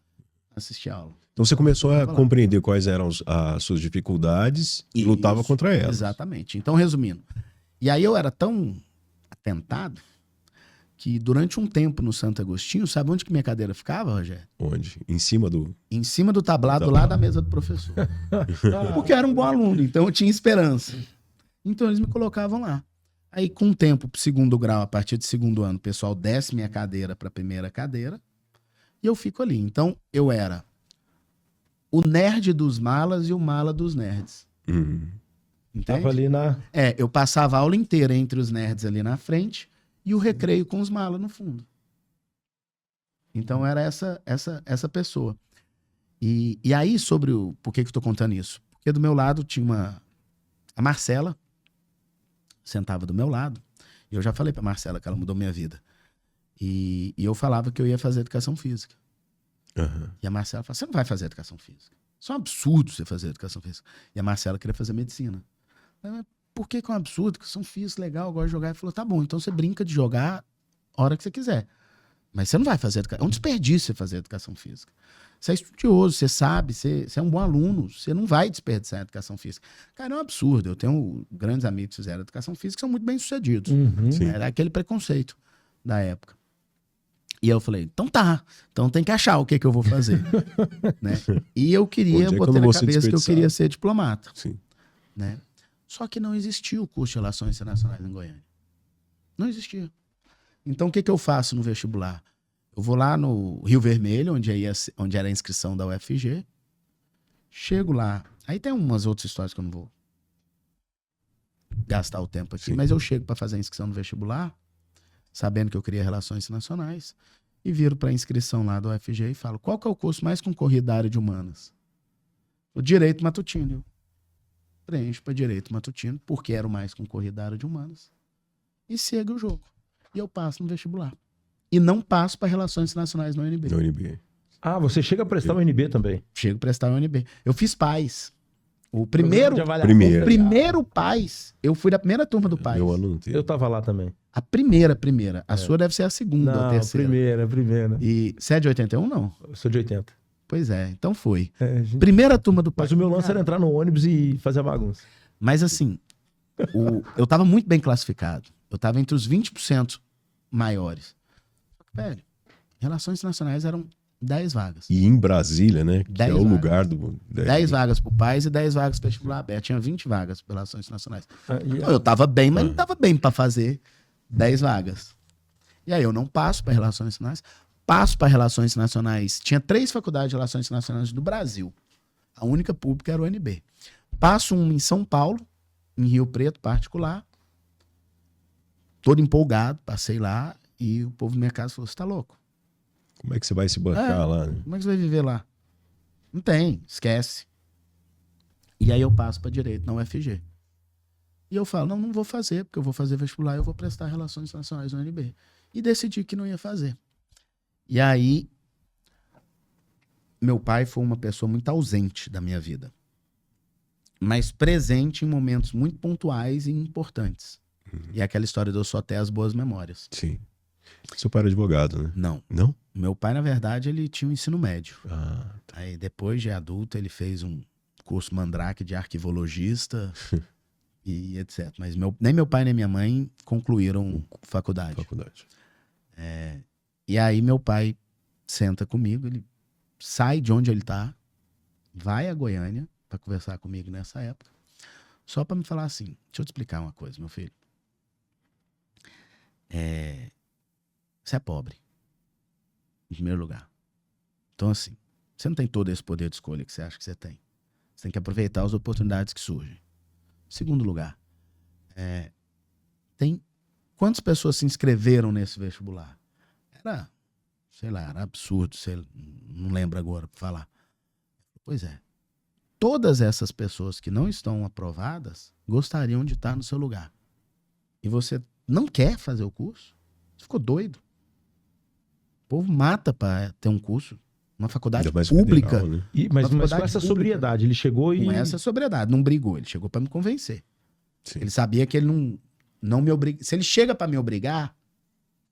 assistir a aula. Então você começou a Tava lá. compreender quais eram as suas dificuldades e lutava Isso, contra elas. Exatamente. Então, resumindo. E aí eu era tão atentado que durante um tempo no Santo Agostinho, sabe onde que minha cadeira ficava, Rogério? Onde? Em cima do... Em cima do tablado lá da mesa do professor. Porque eu era um bom aluno, então eu tinha esperança. Então eles me colocavam lá. Aí com o tempo, pro segundo grau, a partir do segundo ano, o pessoal desce minha cadeira para a primeira cadeira e eu fico ali. Então eu era o nerd dos malas e o mala dos nerds. Entende? Tava ali na... Eu passava a aula inteira entre os nerds ali na frente e o recreio com os malas no fundo. Então era essa pessoa. E aí, sobre o... Por que eu tô contando isso? Porque do meu lado tinha a Marcela, sentava do meu lado. E eu já falei pra Marcela que ela mudou minha vida. E eu falava que eu ia fazer educação física. E a Marcela falava, você não vai fazer educação física. Isso é um absurdo você fazer educação física. E a Marcela queria fazer medicina. Mas por que é um absurdo? Educação física, legal, eu gosto de jogar. Ele falou, tá bom, então você brinca de jogar a hora que você quiser. Mas você não vai fazer educação. É um desperdício você fazer educação física. Você é estudioso, você sabe, você é um bom aluno, você não vai desperdiçar a educação física. Cara, é um absurdo. Eu tenho grandes amigos que fizeram educação física que são muito bem sucedidos. Era aquele preconceito da época. E eu falei, então tá, então tem que achar o que eu vou fazer. Né? E eu queria, botei na cabeça que eu queria ser diplomata. Sim. Né? Só que não existia o curso de Relações Internacionais em Goiânia. Não existia. Então o que eu faço no vestibular? Eu vou lá no Rio Vermelho, onde era a inscrição da UFG. Chego lá. Aí tem umas outras histórias que eu não vou gastar o tempo aqui. Sim. Mas eu chego para fazer a inscrição no vestibular, sabendo que eu queria Relações Internacionais, e viro para a inscrição lá do UFG e falo, qual que é o curso mais concorrido da área de humanas? O Direito Matutino. Eu preencho para Direito Matutino, porque era o mais concorrido da área de humanas. E segue o jogo. E eu passo no vestibular. E não passo para Relações Internacionais no UNB. No UNB. Ah, você chega a prestar o UNB também? Chego a prestar o UNB. Eu fiz PAS. O primeiro PAS, eu fui da primeira turma do PAS. Meu aluno teve. Eu tava lá também. A primeira. A sua deve ser a segunda ou a terceira. Primeira. E você é de 81, não? Eu sou de 80. Pois é, então foi. Gente... Primeira turma do PAS. Mas o meu lance era entrar no ônibus e fazer a bagunça. Mas assim, eu tava muito bem classificado. Eu tava entre os 20% maiores. Velho, Relações Internacionais eram 10 vagas. E em Brasília, né? Que é o lugar do... 10 vagas pro PAS e 10 vagas pro vestibular aberto. Tinha 20 vagas para Relações Internacionais. Eu tava bem, mas não tava bem para fazer 10 vagas. E aí eu não passo para Relações Internacionais. Passo para Relações Internacionais. Tinha 3 faculdades de Relações Internacionais do Brasil. A única pública era o UNB. Passo uma em São Paulo, em Rio Preto, particular. Todo empolgado, passei lá. E o povo do minha casa falou, você tá louco? Como é que você vai se bancar lá? Né? Como é que você vai viver lá? Não tem, esquece. E aí eu passo para Direito na UFG. E eu falo, não vou fazer, porque eu vou fazer vestibular e eu vou prestar Relações Internacionais no UNB. E decidi que não ia fazer. E aí, meu pai foi uma pessoa muito ausente da minha vida. Mas presente em momentos muito pontuais e importantes. E é aquela história de eu só ter as boas memórias. Sim. Seu pai era advogado, né? Não. Não? Meu pai, na verdade, ele tinha um ensino médio. Ah, tá. Aí, depois de adulto, ele fez um curso Mandrake de arquivologista e etc. Mas nem meu pai nem minha mãe concluíram faculdade. E aí, meu pai senta comigo, ele sai de onde ele tá, vai a Goiânia para conversar comigo nessa época, só para me falar assim, deixa eu te explicar uma coisa, meu filho. Você é pobre, em primeiro lugar. Então, assim, você não tem todo esse poder de escolha que você acha que você tem. Você tem que aproveitar as oportunidades que surgem. Segundo lugar, tem quantas pessoas se inscreveram nesse vestibular? Era, sei lá, era absurdo, não lembro agora para falar. Pois é. Todas essas pessoas que não estão aprovadas gostariam de estar no seu lugar. E você não quer fazer o curso? Você ficou doido? O povo mata para ter um curso. Uma faculdade pública. Federal, né? Mas com essa sobriedade, ele chegou e... Com essa sobriedade, não brigou. Ele chegou para me convencer. Sim. Ele sabia que ele não me obriga. Se ele chega para me obrigar,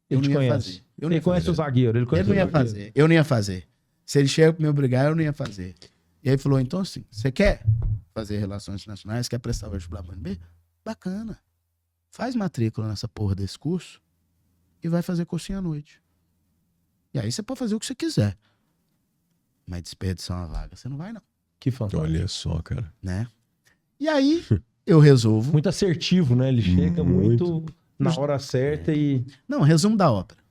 eu não ia fazer. Ele conhece o zagueiro. Ele não ia fazer. Eu não ia fazer. Se ele chega para me obrigar, eu não ia fazer. E aí ele falou, então assim, você quer fazer Relações Internacionais, quer prestar o vestibular para o UNB? Bacana. Faz matrícula nessa porra desse curso e vai fazer cursinho à noite. E aí você pode fazer o que você quiser. Mas desperdiçar uma vaga, você não vai não, Que fantástico. Olha só, cara. né? E aí eu resolvo... Muito assertivo, né? Ele chega muito na hora certa e... Não, resumo da ópera.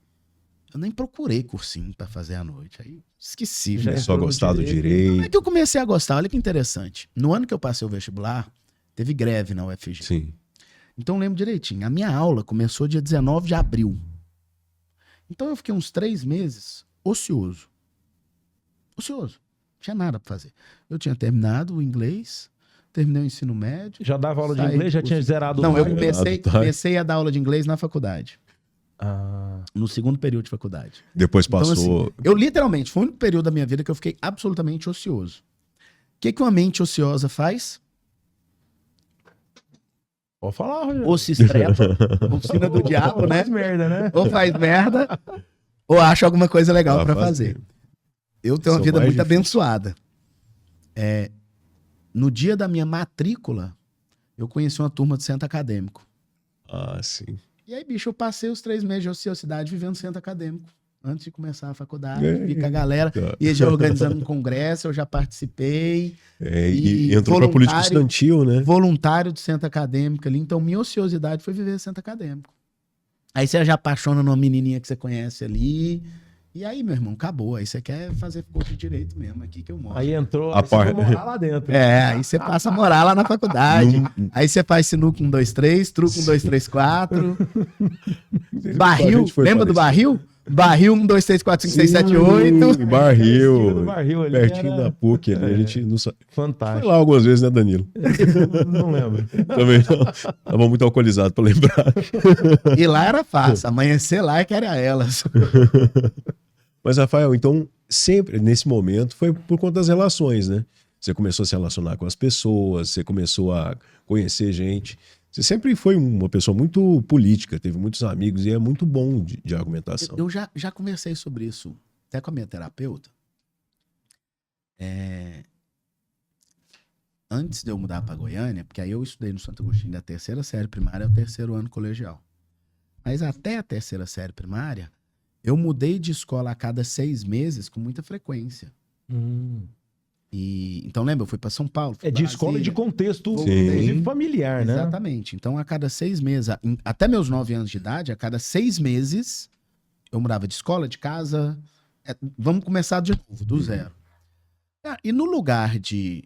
Eu nem procurei cursinho pra fazer à noite. Aí esqueci. Já né? Só entrou no gostar do Como é direito. que eu comecei a gostar? Olha que interessante. No ano que eu passei o vestibular, teve greve na UFG. Sim. Então eu lembro direitinho. A minha aula começou dia 19 de abril. Então eu fiquei uns 3 meses ocioso. Ocioso. Não tinha nada pra fazer. Eu tinha terminado o inglês, terminei o ensino médio. Já dava aula de Saí inglês, já do tinha curso. zerado Não, o eu TOEFL. comecei a dar aula de inglês na faculdade. Ah, No segundo período de faculdade. Depois Então, passou. assim, eu literalmente, foi um período da minha vida que eu fiquei absolutamente ocioso. O que uma mente ociosa faz? pode falar, Rogério. Ou se estressa, oficina do diabo, né? Faz merda, né? Ou faz merda, ou acha alguma coisa legal Ah, pra faz fazer. tempo. Eu tenho uma São vida mais muito difíceis. abençoada. No dia da minha matrícula, eu conheci uma turma de centro acadêmico. Ah, sim. E aí, bicho, eu passei os 3 meses de ociosidade vivendo centro acadêmico. Antes de começar a faculdade, É, vi com a galera, tá. ia já organizando um congresso, eu já participei. E E entrou pra política voluntário- estudantil, né? Voluntário de centro acadêmico ali. Então, minha ociosidade foi viver centro acadêmico. Aí você já apaixona numa menininha que você conhece ali. E aí, meu irmão, acabou. Aí você quer fazer curso de direito mesmo, aqui que eu moro. Aí entrou, A aí você par- foi morar lá dentro. Aí você passa a morar lá na faculdade. Num- Aí você faz sinuca 1, 2, 3, truco 1, 2, 3, 4. Barril, A gente foi lembra do parecido. barril? Barril 1, 2, 3, 4, 5, 6, 7, 8. Sim, Barril. Do barril ali Pertinho era da PUC ali. A gente não sabe. Foi fantástico. lá algumas vezes, né, Danilo? Não lembro. Também não. Tava muito alcoolizado pra lembrar. E lá era fácil. Amanhecer lá é que era elas. Mas, Rafael, então, sempre nesse momento foi por conta das relações, né? Você começou a se relacionar com as pessoas, você começou a conhecer gente. Você sempre foi uma pessoa muito política, teve muitos amigos e é muito bom de argumentação. Eu já conversei sobre isso até com a minha terapeuta. Antes de eu mudar para Goiânia, porque aí eu estudei no Santo Agostinho da 3ª série primária ao 3º ano colegial. Mas até a 3ª série primária, eu mudei de escola a cada 6 meses com muita frequência. E, então, lembra, eu fui para São Paulo. fui É pra de escola e de Brasília. contexto, Sim. inclusive familiar, né? Exatamente. Então, a cada 6 meses, até meus 9 anos de idade, a cada 6 meses, eu mudava de escola, de casa. Vamos começar de novo, do zero. E no lugar de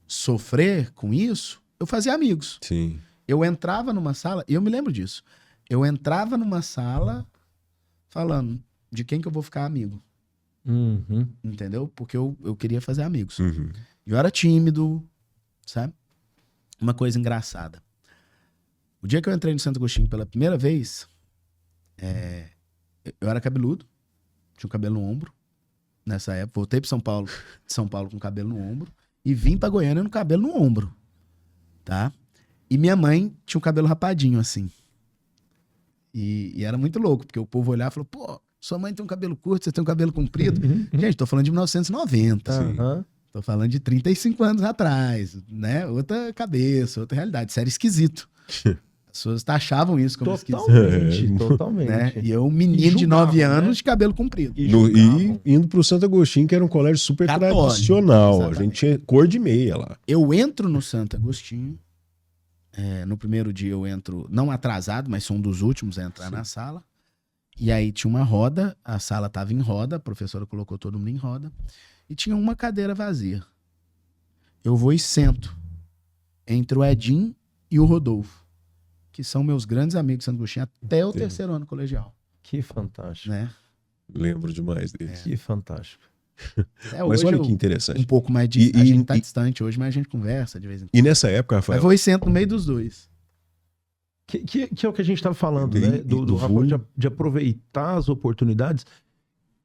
sofrer com isso, eu fazia amigos. Sim. Eu entrava numa sala, e eu me lembro disso. Eu entrava numa sala falando de quem que eu vou ficar amigo. Uhum. Entendeu? Porque eu queria fazer amigos. Uhum. Eu era tímido, sabe? Uma coisa engraçada. O dia que eu entrei no Santo Agostinho pela primeira vez, eu era cabeludo, tinha o cabelo no ombro, nessa época. Voltei para São Paulo com o cabelo no ombro, e vim para Goiânia com o cabelo no ombro, tá? E minha mãe tinha o cabelo rapadinho, assim. E era muito louco, porque o povo olhava e falou, pô, sua mãe tem um cabelo curto, você tem um cabelo comprido. Gente, tô falando de 1990. Aham. Tô falando de 35 anos atrás, né? Outra cabeça, outra realidade. Isso era esquisito. As pessoas taxavam isso como esquisito. Totalmente, totalmente. Né? E eu, um menino de julgavam, 9 anos né? de cabelo comprido. E E julgavam. indo pro Santo Agostinho, que era um colégio super Católico, tradicional. A exatamente. gente tinha cor de meia lá. Eu entro no Santo Agostinho. No primeiro dia eu entro, não atrasado, mas sou um dos últimos a entrar na sala. E aí tinha uma roda, a sala tava em roda, a professora colocou todo mundo em roda. E tinha uma cadeira vazia. Eu vou e sento entre o Edinho e o Rodolfo, que são meus grandes amigos de Santo Agostinho até o Sim. 3º ano colegial, Que fantástico. né? Lembro demais deles. Que fantástico. Até Mas hoje olha eu- que interessante. um pouco mais distante. E- A gente tá e- distante hoje, mas a gente conversa de vez em quando. E nessa época, Aí Rafael, vou e sento no meio dos dois. Que é o que a gente estava falando, E- né? e Do do Rafa, bullying. de aproveitar as oportunidades,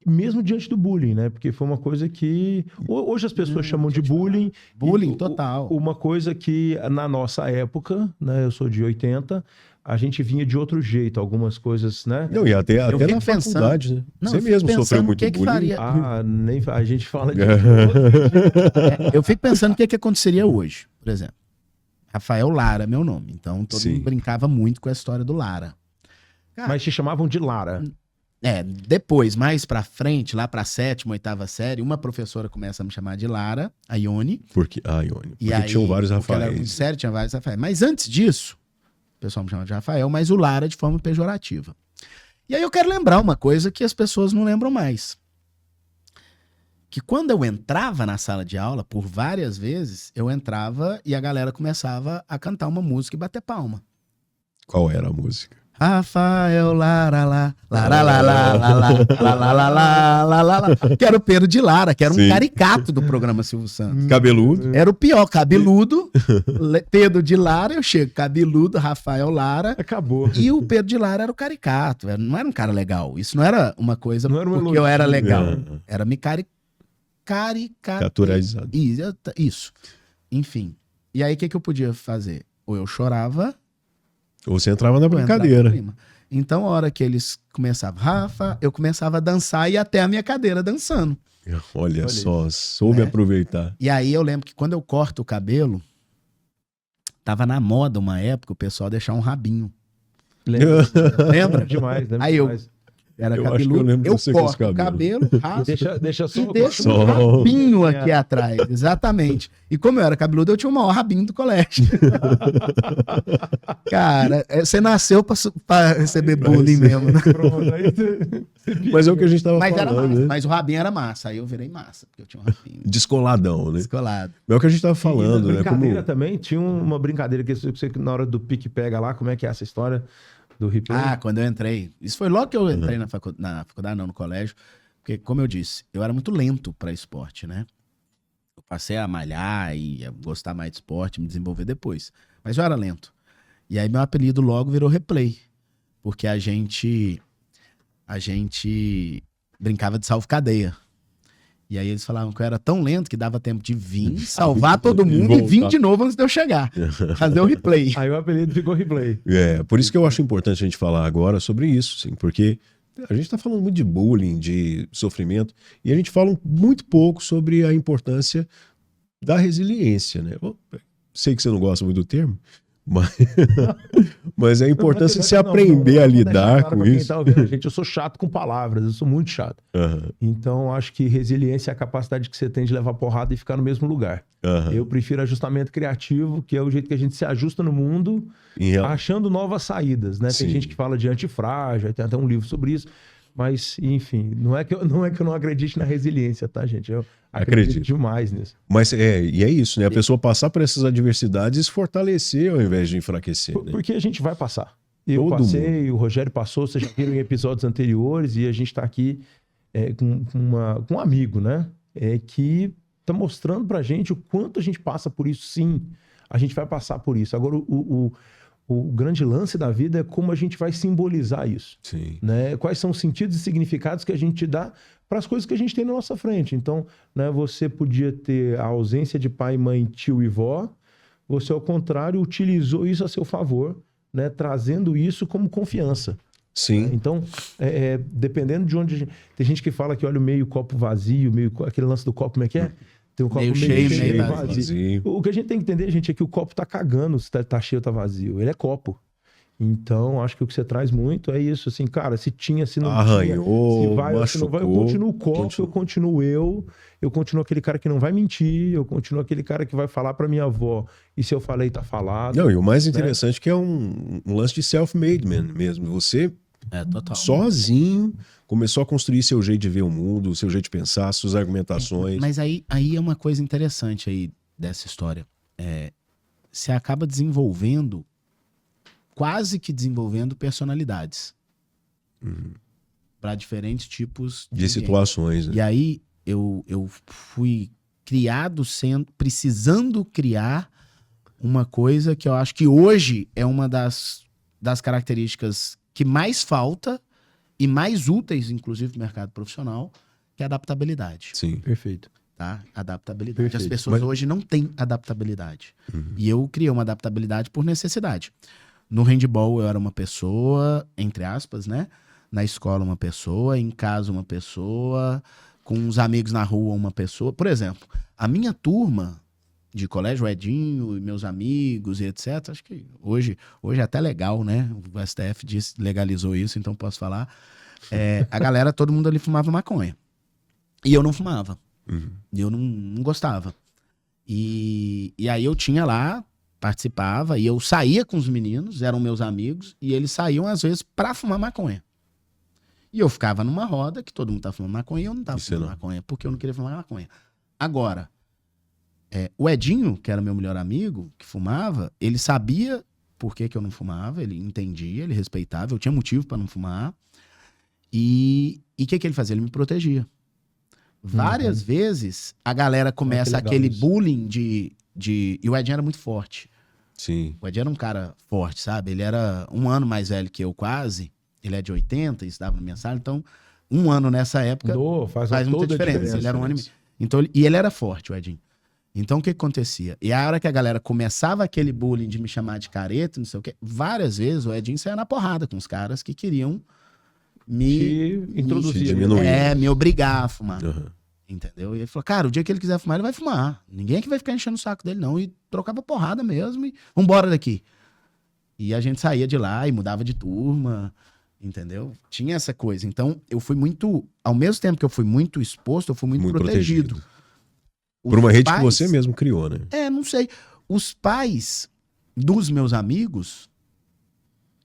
mesmo diante do bullying, né? Porque foi uma coisa que hoje as pessoas chamam de bullying. Bullying E total. Uma coisa que na nossa época, né? Eu sou de 80, a gente vinha de outro jeito, algumas coisas, né? não, e até fico na pensando- faculdade, né? Não, Você eu fico mesmo pensando sofreu o muito que que bullying. faria- Nem a gente fala de Eu fico pensando o que aconteceria hoje, por exemplo. Rafael Lara é meu nome, então todo Sim. mundo brincava muito com a história do Lara. Cara, Mas te chamavam de Lara. Depois, mais pra frente, lá pra 7ª, 8ª série, uma professora começa a me chamar de Lara, a Ione. Porque, Ione. E Porque aí, tinham vários porque ela era Rafaéis. muito séria, tinha vários Rafaéis. Mas antes disso, o pessoal me chamava de Rafael, mas o Lara de forma pejorativa. E aí eu quero lembrar uma coisa que as pessoas não lembram mais. Que quando eu entrava na sala de aula, por várias vezes, eu entrava e a galera começava a cantar uma música e bater palma. Qual era a música? Rafael Lara, lá, Lara, lá, lá, lá, lá, lá, lá, lá, lá, lá, lá, que era o Pedro de Lara, que era um Sim. caricato do programa Silvio Santos. Cabeludo. Era o pior, cabeludo, Pedro de Lara, eu chego, cabeludo, Rafael Lara, Acabou. e o Pedro de Lara era o caricato, não era um cara legal, isso não era uma coisa Não era um porque eu era elogio. legal, É. era me caricato. Caturizado. Isso, enfim. E aí o que eu podia fazer? Ou eu chorava, Ou você entrava na ou eu entrava no brincadeira. clima. Então a hora que eles começavam, Rafa, eu começava a dançar e ia até a minha cadeira dançando. Olha Olha só, soube Né? aproveitar. E aí eu lembro que quando eu corto o cabelo, tava na moda uma época o pessoal deixar um rabinho. Lembra? Lembra? Demais, lembra Aí eu- demais. Era Eu acho cabeludo, que eu lembro de eu você com esse corto o cabelo, raspo Deixa só... e deixo Só. um rabinho aqui atrás. Exatamente. E como eu era cabeludo, eu tinha o maior rabinho do colégio. Cara, você nasceu pra receber bullying mesmo, né? Pronto, aí você- Mas é o que a gente tava Mas era falando, massa. né? Mas o rabinho era massa. Aí eu virei massa, porque eu tinha um rabinho Descoladão, né? descolado. É o que a gente tava falando, e na né? brincadeira Como... também, tinha uma brincadeira que você na hora do pique pega lá, como é que é essa história do replay? Ah, quando eu entrei. Isso foi logo que eu entrei na faculdade, não, no colégio. Porque, como eu disse, eu era muito lento para esporte, né? Eu passei a malhar e a gostar mais de esporte, me desenvolver depois. Mas eu era lento. E aí meu apelido logo virou replay. Porque a gente brincava de salvo-cadeia. E aí eles falavam que eu era tão lento que dava tempo de vir, salvar todo mundo e vir voltar. de novo antes de eu chegar. Fazer o replay. Aí o apelido ficou replay. É, por isso que eu acho importante a gente falar agora sobre isso, sim, porque a gente está falando muito de bullying, de sofrimento, e a gente fala muito pouco sobre a importância da resiliência, né? Eu sei que você não gosta muito do termo, mas é a importância de se aprender a lidar com Quem isso. tá ouvindo a gente, eu sou chato com palavras, eu sou muito chato. Aham, Então, acho que resiliência é a capacidade que você tem de levar porrada e ficar no mesmo lugar. aham. Eu prefiro ajustamento criativo, que é o jeito que a gente se ajusta no mundo, Em real- achando novas saídas, né? Sim. Tem gente que fala de antifrágil, tem até um livro sobre isso. Mas, enfim, não é que eu não acredite na resiliência, tá, gente? Eu acredito Acredito. demais nisso. Mas e é isso, né? A pessoa passar por essas adversidades e se fortalecer ao invés de enfraquecer, né? Porque a gente vai passar. Eu Todo passei, o Rogério passou, vocês já viram em episódios anteriores, e a gente está aqui com um amigo, né? Que está mostrando pra gente o quanto a gente passa por isso. Sim, a gente vai passar por isso. Agora, o grande lance da vida é como a gente vai simbolizar isso. Sim. Né? Quais são os sentidos e significados que a gente dá para as coisas que a gente tem na nossa frente. Então, né, você podia ter a ausência de pai, mãe, tio e vó, você, ao contrário, utilizou isso a seu favor, né, trazendo isso como confiança. Sim. Então, dependendo de onde... Tem gente que fala que olha o meio copo vazio, aquele lance do copo, como é que é? Tem um copo Meio meio cheio, cheio, meio vazio. vazio. O que a gente tem que entender, gente, é que o copo tá cagando se tá cheio ou tá vazio. Ele é copo. Então, acho que o que você traz muito é isso, assim, cara, se tinha, se não Arranhou, tinha, se vai ou se não vai, eu machucou, continuo o copo, continua. eu continuo eu continuo aquele cara que não vai mentir, eu continuo aquele cara que vai falar pra minha avó, e se eu falei, tá falado. Não, e o mais interessante é que é um lance de self-made man mesmo. Você Total. sozinho começou a construir seu jeito de ver o mundo, seu jeito de pensar, suas argumentações. Mas aí é uma coisa interessante aí dessa história. Você acaba desenvolvendo, quase que desenvolvendo personalidades. Para diferentes tipos de ambiente. situações, né? E aí eu fui criado precisando criar uma coisa que eu acho que hoje é uma das características que mais falta e mais úteis, inclusive, no mercado profissional, que é a adaptabilidade. Sim. Perfeito. Tá? Adaptabilidade. Perfeito. As pessoas Mas- hoje não têm adaptabilidade. Uhum. E eu criei uma adaptabilidade por necessidade. No handball eu era uma pessoa, entre aspas, né? Na escola uma pessoa, em casa uma pessoa, com os amigos na rua uma pessoa. Por exemplo, a minha turma de colégio, o Edinho e meus amigos e etc. Acho que hoje é até legal, né? O STF legalizou isso, então posso falar. A galera, todo mundo ali fumava maconha. E eu não fumava. E eu não gostava. E aí eu tinha lá, participava, e eu saía com os meninos, eram meus amigos, e eles saíam às vezes pra fumar maconha. E eu ficava numa roda que todo mundo tava fumando maconha e eu não tava fumando maconha, porque eu não queria fumar maconha. Agora, o Edinho, que era meu melhor amigo, que fumava, ele sabia por que eu não fumava, ele entendia, ele respeitava, eu tinha motivo pra não fumar. E o que ele fazia? Ele me protegia. Várias vezes a galera começa aquele bullying de... E o Edinho era muito forte. Sim. O Edinho era um cara forte, sabe? Ele era 1 ano mais velho que eu quase. Ele é de 80, estava na minha sala. Então, 1 ano nessa época faz muita diferença. Ele era 1 ano e... Então, e ele era forte, o Edinho. Então, o que acontecia? E a hora que a galera começava aquele bullying de me chamar de careta, não sei o quê, várias vezes o Edinho saía na porrada com os caras que queriam me introduzir, me obrigar a fumar. Entendeu? E ele falou, cara, o dia que ele quiser fumar, ele vai fumar. Ninguém aqui vai ficar enchendo o saco dele, não. E trocava porrada mesmo e vambora daqui. E a gente saía de lá e mudava de turma, entendeu? Tinha essa coisa. Então, eu fui muito... Ao mesmo tempo que eu fui muito exposto, eu fui muito protegido. Por uma rede que você mesmo criou, né? Não sei. Os pais dos meus amigos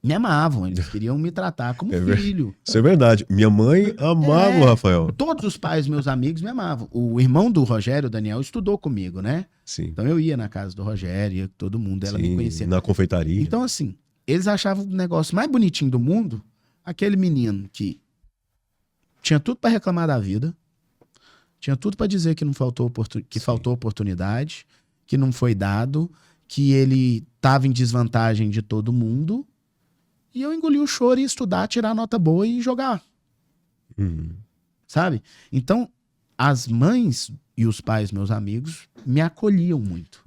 me amavam, eles queriam me tratar como filho. Isso é verdade. Minha mãe amava o Rafael. Todos os pais dos meus amigos me amavam. O irmão do Rogério, o Daniel, estudou comigo, né? Sim. Então eu ia na casa do Rogério, ia todo mundo, ela me conhecia. Na confeitaria. Então assim, eles achavam o negócio mais bonitinho do mundo, aquele menino que tinha tudo para reclamar da vida, tinha tudo para dizer que não faltou faltou oportunidade, que não foi dado, que ele tava em desvantagem de todo mundo. E eu engoli o choro e estudar, tirar nota boa e jogar. Sabe? Então, as mães e os pais, meus amigos, me acolhiam muito.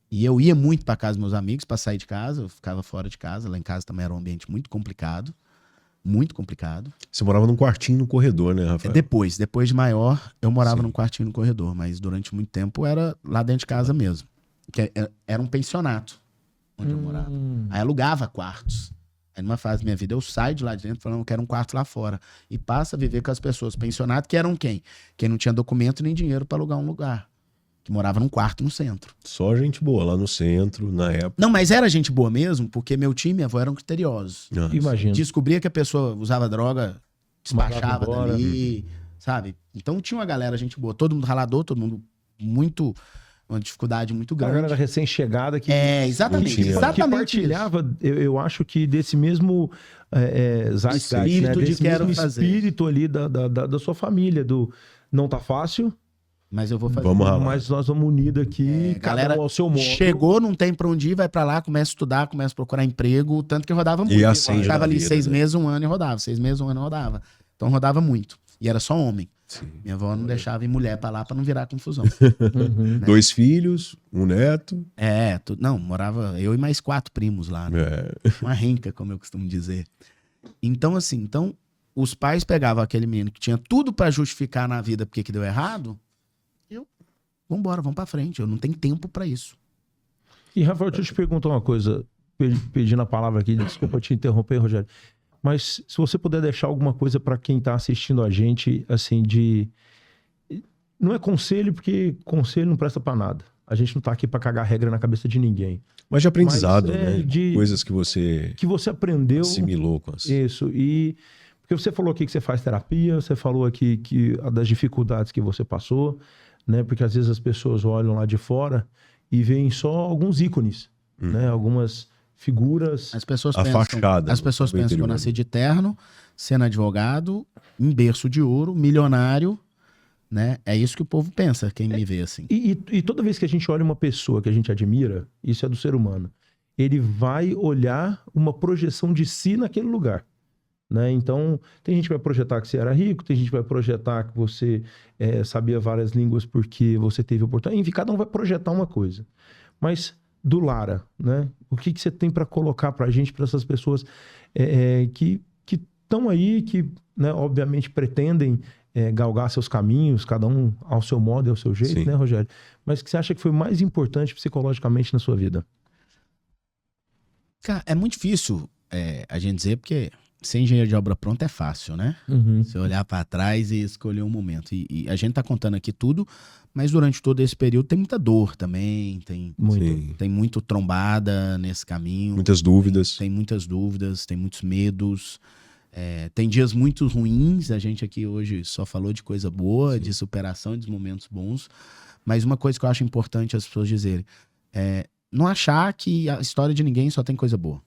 E eu ia muito para casa dos meus amigos para sair de casa, eu ficava fora de casa. Lá em casa também era um ambiente muito complicado. Muito complicado. Você morava num quartinho no corredor, né, Rafael? Depois de maior, eu morava num quartinho no corredor. Mas durante muito tempo era lá dentro de casa mesmo. Que era um pensionato onde eu morava. Aí alugava quartos. Aí numa fase da minha vida eu saio de lá de dentro falando que eu quero um quarto lá fora. E passa a viver com as pessoas. Pensionato que eram quem? Quem não tinha documento nem dinheiro para alugar um lugar. Que morava num quarto no centro. Só gente boa lá no centro, na época. Não, mas era gente boa mesmo, porque meu tio e minha avó eram criteriosos. Imagina. Descobria que a pessoa usava droga, despachava dali, sabe? Então tinha uma galera, gente boa. Todo mundo ralador, todo mundo uma dificuldade muito grande. A galera recém-chegada que... exatamente. Que partilhava, eu acho que desse mesmo espírito, né? Desse mesmo espírito ali da sua família, do não tá fácil, mas eu vou fazer. Mas nós vamos unidos aqui, galera, ao seu modo. Chegou, não tem pra onde ir, vai pra lá, começa a estudar, começa a procurar emprego, tanto que eu rodava muito. E assim, ficava ali 6 meses, 1 ano e rodava. 6 meses, 1 ano e rodava. Então rodava muito. E era só homem. Sim. Minha avó não deixava ir mulher pra lá pra não virar confusão. Né? 2 filhos, 1 neto. Não, morava eu e mais 4 primos lá. Né? Uma renca, como eu costumo dizer. Então, assim, os pais pegavam aquele menino que tinha tudo pra justificar na vida porque que deu errado. Vambora, vamos pra frente. Eu não tenho tempo pra isso. E, Rafael, deixa eu te perguntar uma coisa. Pedindo a palavra aqui, desculpa te interromper, Rogério. Mas se você puder deixar alguma coisa para quem tá assistindo a gente, assim, não é conselho, porque conselho não presta para nada. A gente não tá aqui para cagar regra na cabeça de ninguém. Mas de aprendizado, né? Coisas que você aprendeu. Assimilou com as... Isso. E porque você falou aqui que você faz terapia, você falou aqui das dificuldades que você passou, né? Porque às vezes as pessoas olham lá de fora e veem só alguns ícones, né? Algumas figuras. As pessoas pensam que eu nasci de terno, sendo advogado, em berço de ouro, milionário, né? É isso que o povo pensa, quem me vê assim. E toda vez que a gente olha uma pessoa que a gente admira, isso é do ser humano, ele vai olhar uma projeção de si naquele lugar. Né? Então, tem gente que vai projetar que você era rico, tem gente que vai projetar que você sabia várias línguas porque você teve oportunidade. Enfim, cada um vai projetar uma coisa. Mas, do Lara, né? O que você tem para colocar para a gente, para essas pessoas que estão aí, que, né, obviamente pretendem galgar seus caminhos, cada um ao seu modo e ao seu jeito, Sim. né, Rogério? Mas o que você acha que foi mais importante psicologicamente na sua vida? Cara, é muito difícil a gente dizer, porque ser engenheiro de obra pronta é fácil, né? Uhum. Você olhar pra trás e escolher um momento. E a gente tá contando aqui tudo, mas durante todo esse período tem muita dor também, Muito. Sim. tem muito trombada nesse caminho. Muitas dúvidas. Tem muitas dúvidas, tem muitos medos. Tem dias muito ruins. A gente aqui hoje só falou de coisa boa, Sim. de superação, de momentos bons. Mas uma coisa que eu acho importante as pessoas dizerem é não achar que a história de ninguém só tem coisa boa.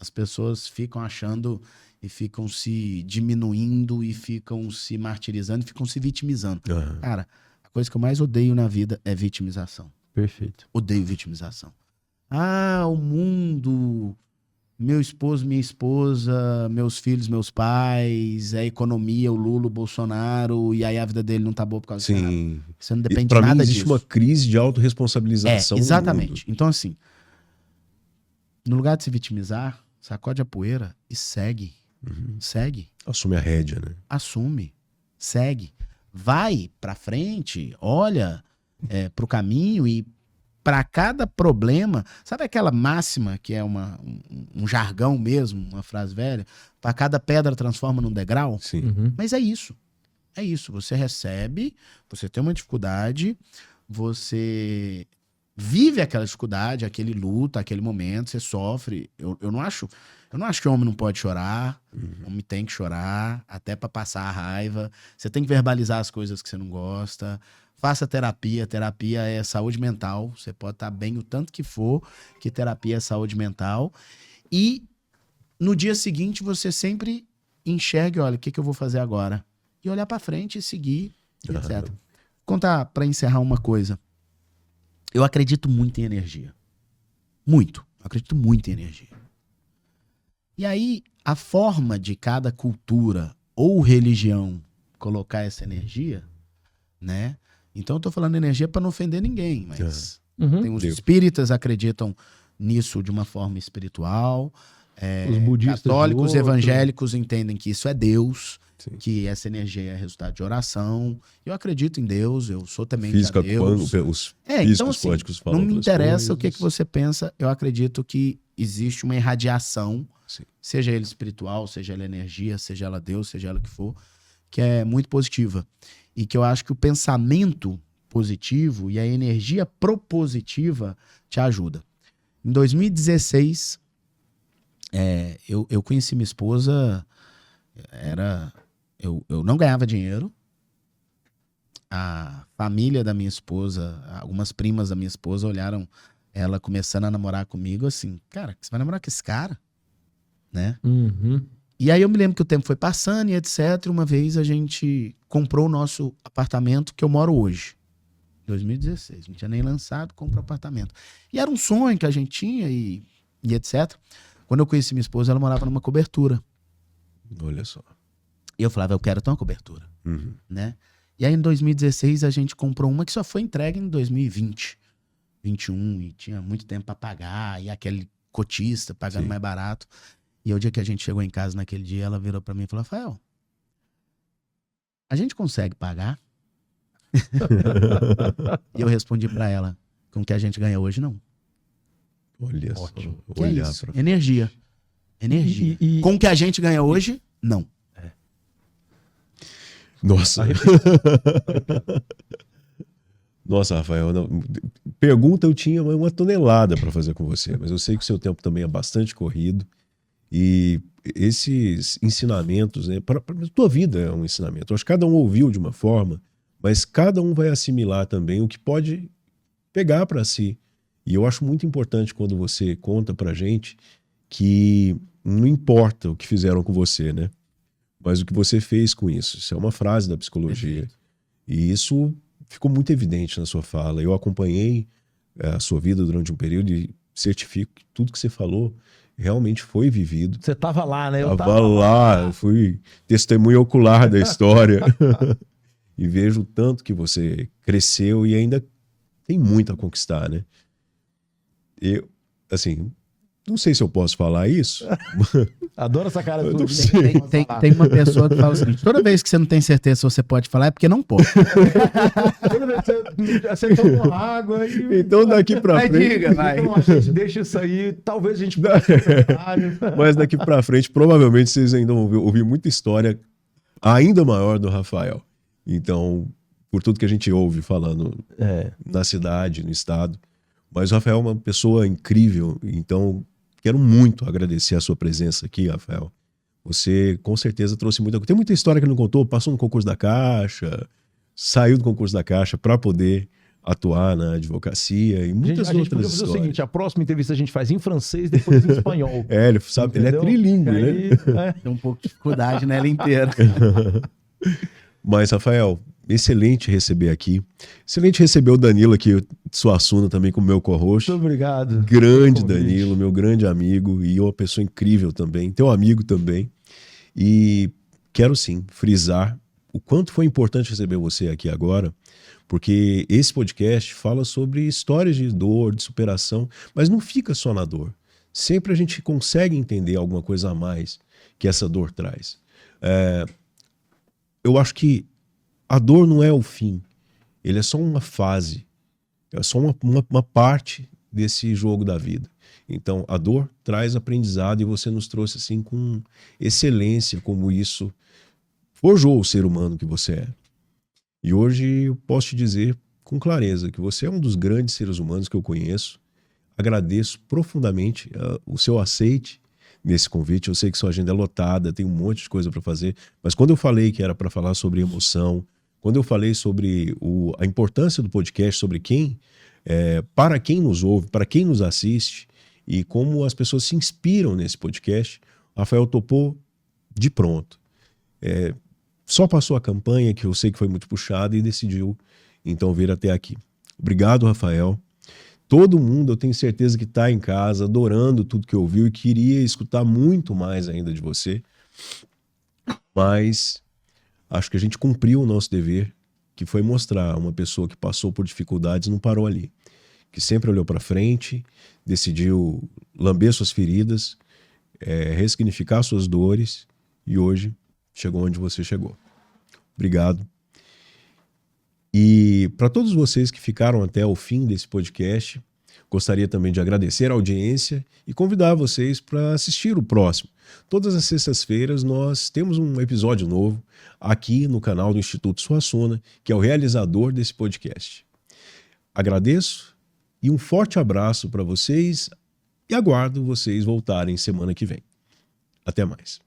As pessoas ficam achando e ficam se diminuindo e ficam se martirizando e ficam se vitimizando. Aham. Cara, a coisa que eu mais odeio na vida é vitimização. Perfeito. Odeio vitimização. Ah, o mundo, meu esposo, minha esposa, meus filhos, meus pais, a economia, o Lula, o Bolsonaro, e aí a vida dele não tá boa por causa disso. Sim. Você não depende de Pra mim nada existe disso. uma crise de autorresponsabilização. no Exatamente. mundo. Então, assim, no lugar de se vitimizar, sacode a poeira e segue. Uhum. Segue. Assume a rédea, né? Assume. Segue. Vai pra frente, olha pro caminho e para cada problema, sabe aquela máxima que é um jargão mesmo, uma frase velha? Para cada pedra transforma num degrau? Sim. Uhum. Mas é isso. É isso. Você recebe, você tem uma dificuldade, você vive aquela dificuldade, aquele luta, aquele momento, você sofre. Eu não acho que o homem não pode chorar. O homem tem que chorar, até para passar a raiva. Você tem que verbalizar as coisas que você não gosta. Faça terapia. Terapia é saúde mental. Você pode estar bem o tanto que for, que terapia é saúde mental. E no dia seguinte você sempre enxergue, olha, o que eu vou fazer agora? E olhar para frente e seguir, etc. Contar para encerrar uma coisa. Eu acredito muito em energia. Muito. Eu acredito muito em energia. E aí, a forma de cada cultura ou religião colocar essa energia, né? Então eu tô falando energia para não ofender ninguém, mas Uhum. tem os Deus. espíritas acreditam nisso de uma forma espiritual. Os budistas de Católicos, outro. evangélicos entendem que isso é Deus, Sim. que essa energia é resultado de oração. Eu acredito em Deus, eu sou temente Física a Deus. quântica, os Então, físicos assim, quânticos falam não me outras interessa o coisas. que você pensa, eu acredito que existe uma irradiação, Sim. seja ele espiritual, seja ela energia, seja ela Deus, seja ela o que for, que é muito positiva. E que eu acho que o pensamento positivo e a energia propositiva te ajuda. Em 2016, eu conheci minha esposa, eu não ganhava dinheiro. A família da minha esposa, algumas primas da minha esposa olharam ela começando a namorar comigo assim, cara, você vai namorar com esse cara? Né? Uhum. E aí eu me lembro que o tempo foi passando e etc. Uma vez a gente comprou o nosso apartamento que eu moro hoje. 2016. Não tinha nem lançado, comprou o apartamento. E era um sonho que a gente tinha e etc. Quando eu conheci minha esposa, ela morava numa cobertura. Olha só. E eu falava, eu quero ter uma cobertura, Uhum. né? E aí em 2016 a gente comprou uma que só foi entregue em 2020, 21 e tinha muito tempo para pagar e aquele cotista pagando Sim. mais barato. E o dia que a gente chegou em casa naquele dia, ela virou para mim e falou, Rafael, a gente consegue pagar? E eu respondi para ela, com o que a gente ganha hoje, não. Olha Ótimo. só. Que é Olhar isso? pra... Energia. Energia. E- Com o que a gente ganha hoje, não. Nossa. Nossa, Rafael. Pergunta eu tinha uma tonelada para fazer com você, mas eu sei que o seu tempo também é bastante corrido. E esses ensinamentos, né? Para a tua vida é um ensinamento. Eu acho que cada um ouviu de uma forma, mas cada um vai assimilar também o que pode pegar para si. E eu acho muito importante quando você conta pra gente que não importa o que fizeram com você, né? Mas o que você fez com isso. Isso é uma frase da psicologia. Perfeito. E isso ficou muito evidente na sua fala. Eu acompanhei a sua vida durante um período e certifico que tudo que você falou realmente foi vivido. Você tava lá, né? Tava lá, eu fui testemunha ocular da história. E vejo o tanto que você cresceu e ainda tem muito a conquistar, né? Eu, assim, não sei se eu posso falar isso. Adoro essa cara Eu sua. não de- sei. Tem uma pessoa que fala o seguinte: toda vez que você não tem certeza se você pode falar, é porque não pode. Toda vez que você toma água e... Então daqui pra Mas frente... diga, vai. Então a gente deixa isso aí, talvez a gente... Mas daqui pra frente, provavelmente vocês ainda vão ouvir muita história ainda maior do Rafael. Então, por tudo que a gente ouve falando na cidade, no estado. Mas o Rafael é uma pessoa incrível. Então, quero muito agradecer a sua presença aqui, Rafael. Você, com certeza, trouxe muita coisa. Tem muita história que ele não contou. Passou no concurso da Caixa, saiu do concurso da Caixa para poder atuar na advocacia e muitas A gente outras podia fazer histórias. o seguinte, a próxima entrevista a gente faz em francês, depois em espanhol. Ele sabe, ele é Entendeu? trilingue, né? Aí, Tem um pouco de dificuldade nela inteira. Mas, Rafael, excelente receber aqui. Excelente receber o Danilo aqui, Suassuna, também como meu co-host. Muito obrigado. Grande pelo convite. Danilo, meu grande amigo e uma pessoa incrível também, teu amigo também. E quero sim frisar o quanto foi importante receber você aqui agora, porque esse podcast fala sobre histórias de dor, de superação, mas não fica só na dor. Sempre a gente consegue entender alguma coisa a mais que essa dor traz. Eu acho que a dor não é o fim, ele é só uma fase, é só uma parte desse jogo da vida. Então, a dor traz aprendizado e você nos trouxe assim com excelência como isso forjou o ser humano que você é. E hoje eu posso te dizer com clareza que você é um dos grandes seres humanos que eu conheço. Agradeço profundamente o seu aceite nesse convite. Eu sei que sua agenda é lotada, tem um monte de coisa para fazer, mas quando eu falei que era para falar sobre emoção, quando eu falei sobre a importância do podcast, sobre para quem nos ouve, para quem nos assiste e como as pessoas se inspiram nesse podcast, o Rafael topou de pronto. Só passou a campanha, que eu sei que foi muito puxada, e decidiu então vir até aqui. Obrigado, Rafael. Todo mundo, eu tenho certeza que está em casa, adorando tudo que ouviu e queria escutar muito mais ainda de você. Mas acho que a gente cumpriu o nosso dever, que foi mostrar uma pessoa que passou por dificuldades e não parou ali. Que sempre olhou para frente, decidiu lamber suas feridas, ressignificar suas dores e hoje chegou onde você chegou. Obrigado. E para todos vocês que ficaram até o fim desse podcast, gostaria também de agradecer a audiência e convidar vocês para assistir o próximo. Todas as sextas-feiras nós temos um episódio novo aqui no canal do Instituto Suassuna, que é o realizador desse podcast. Agradeço e um forte abraço para vocês e aguardo vocês voltarem semana que vem. Até mais.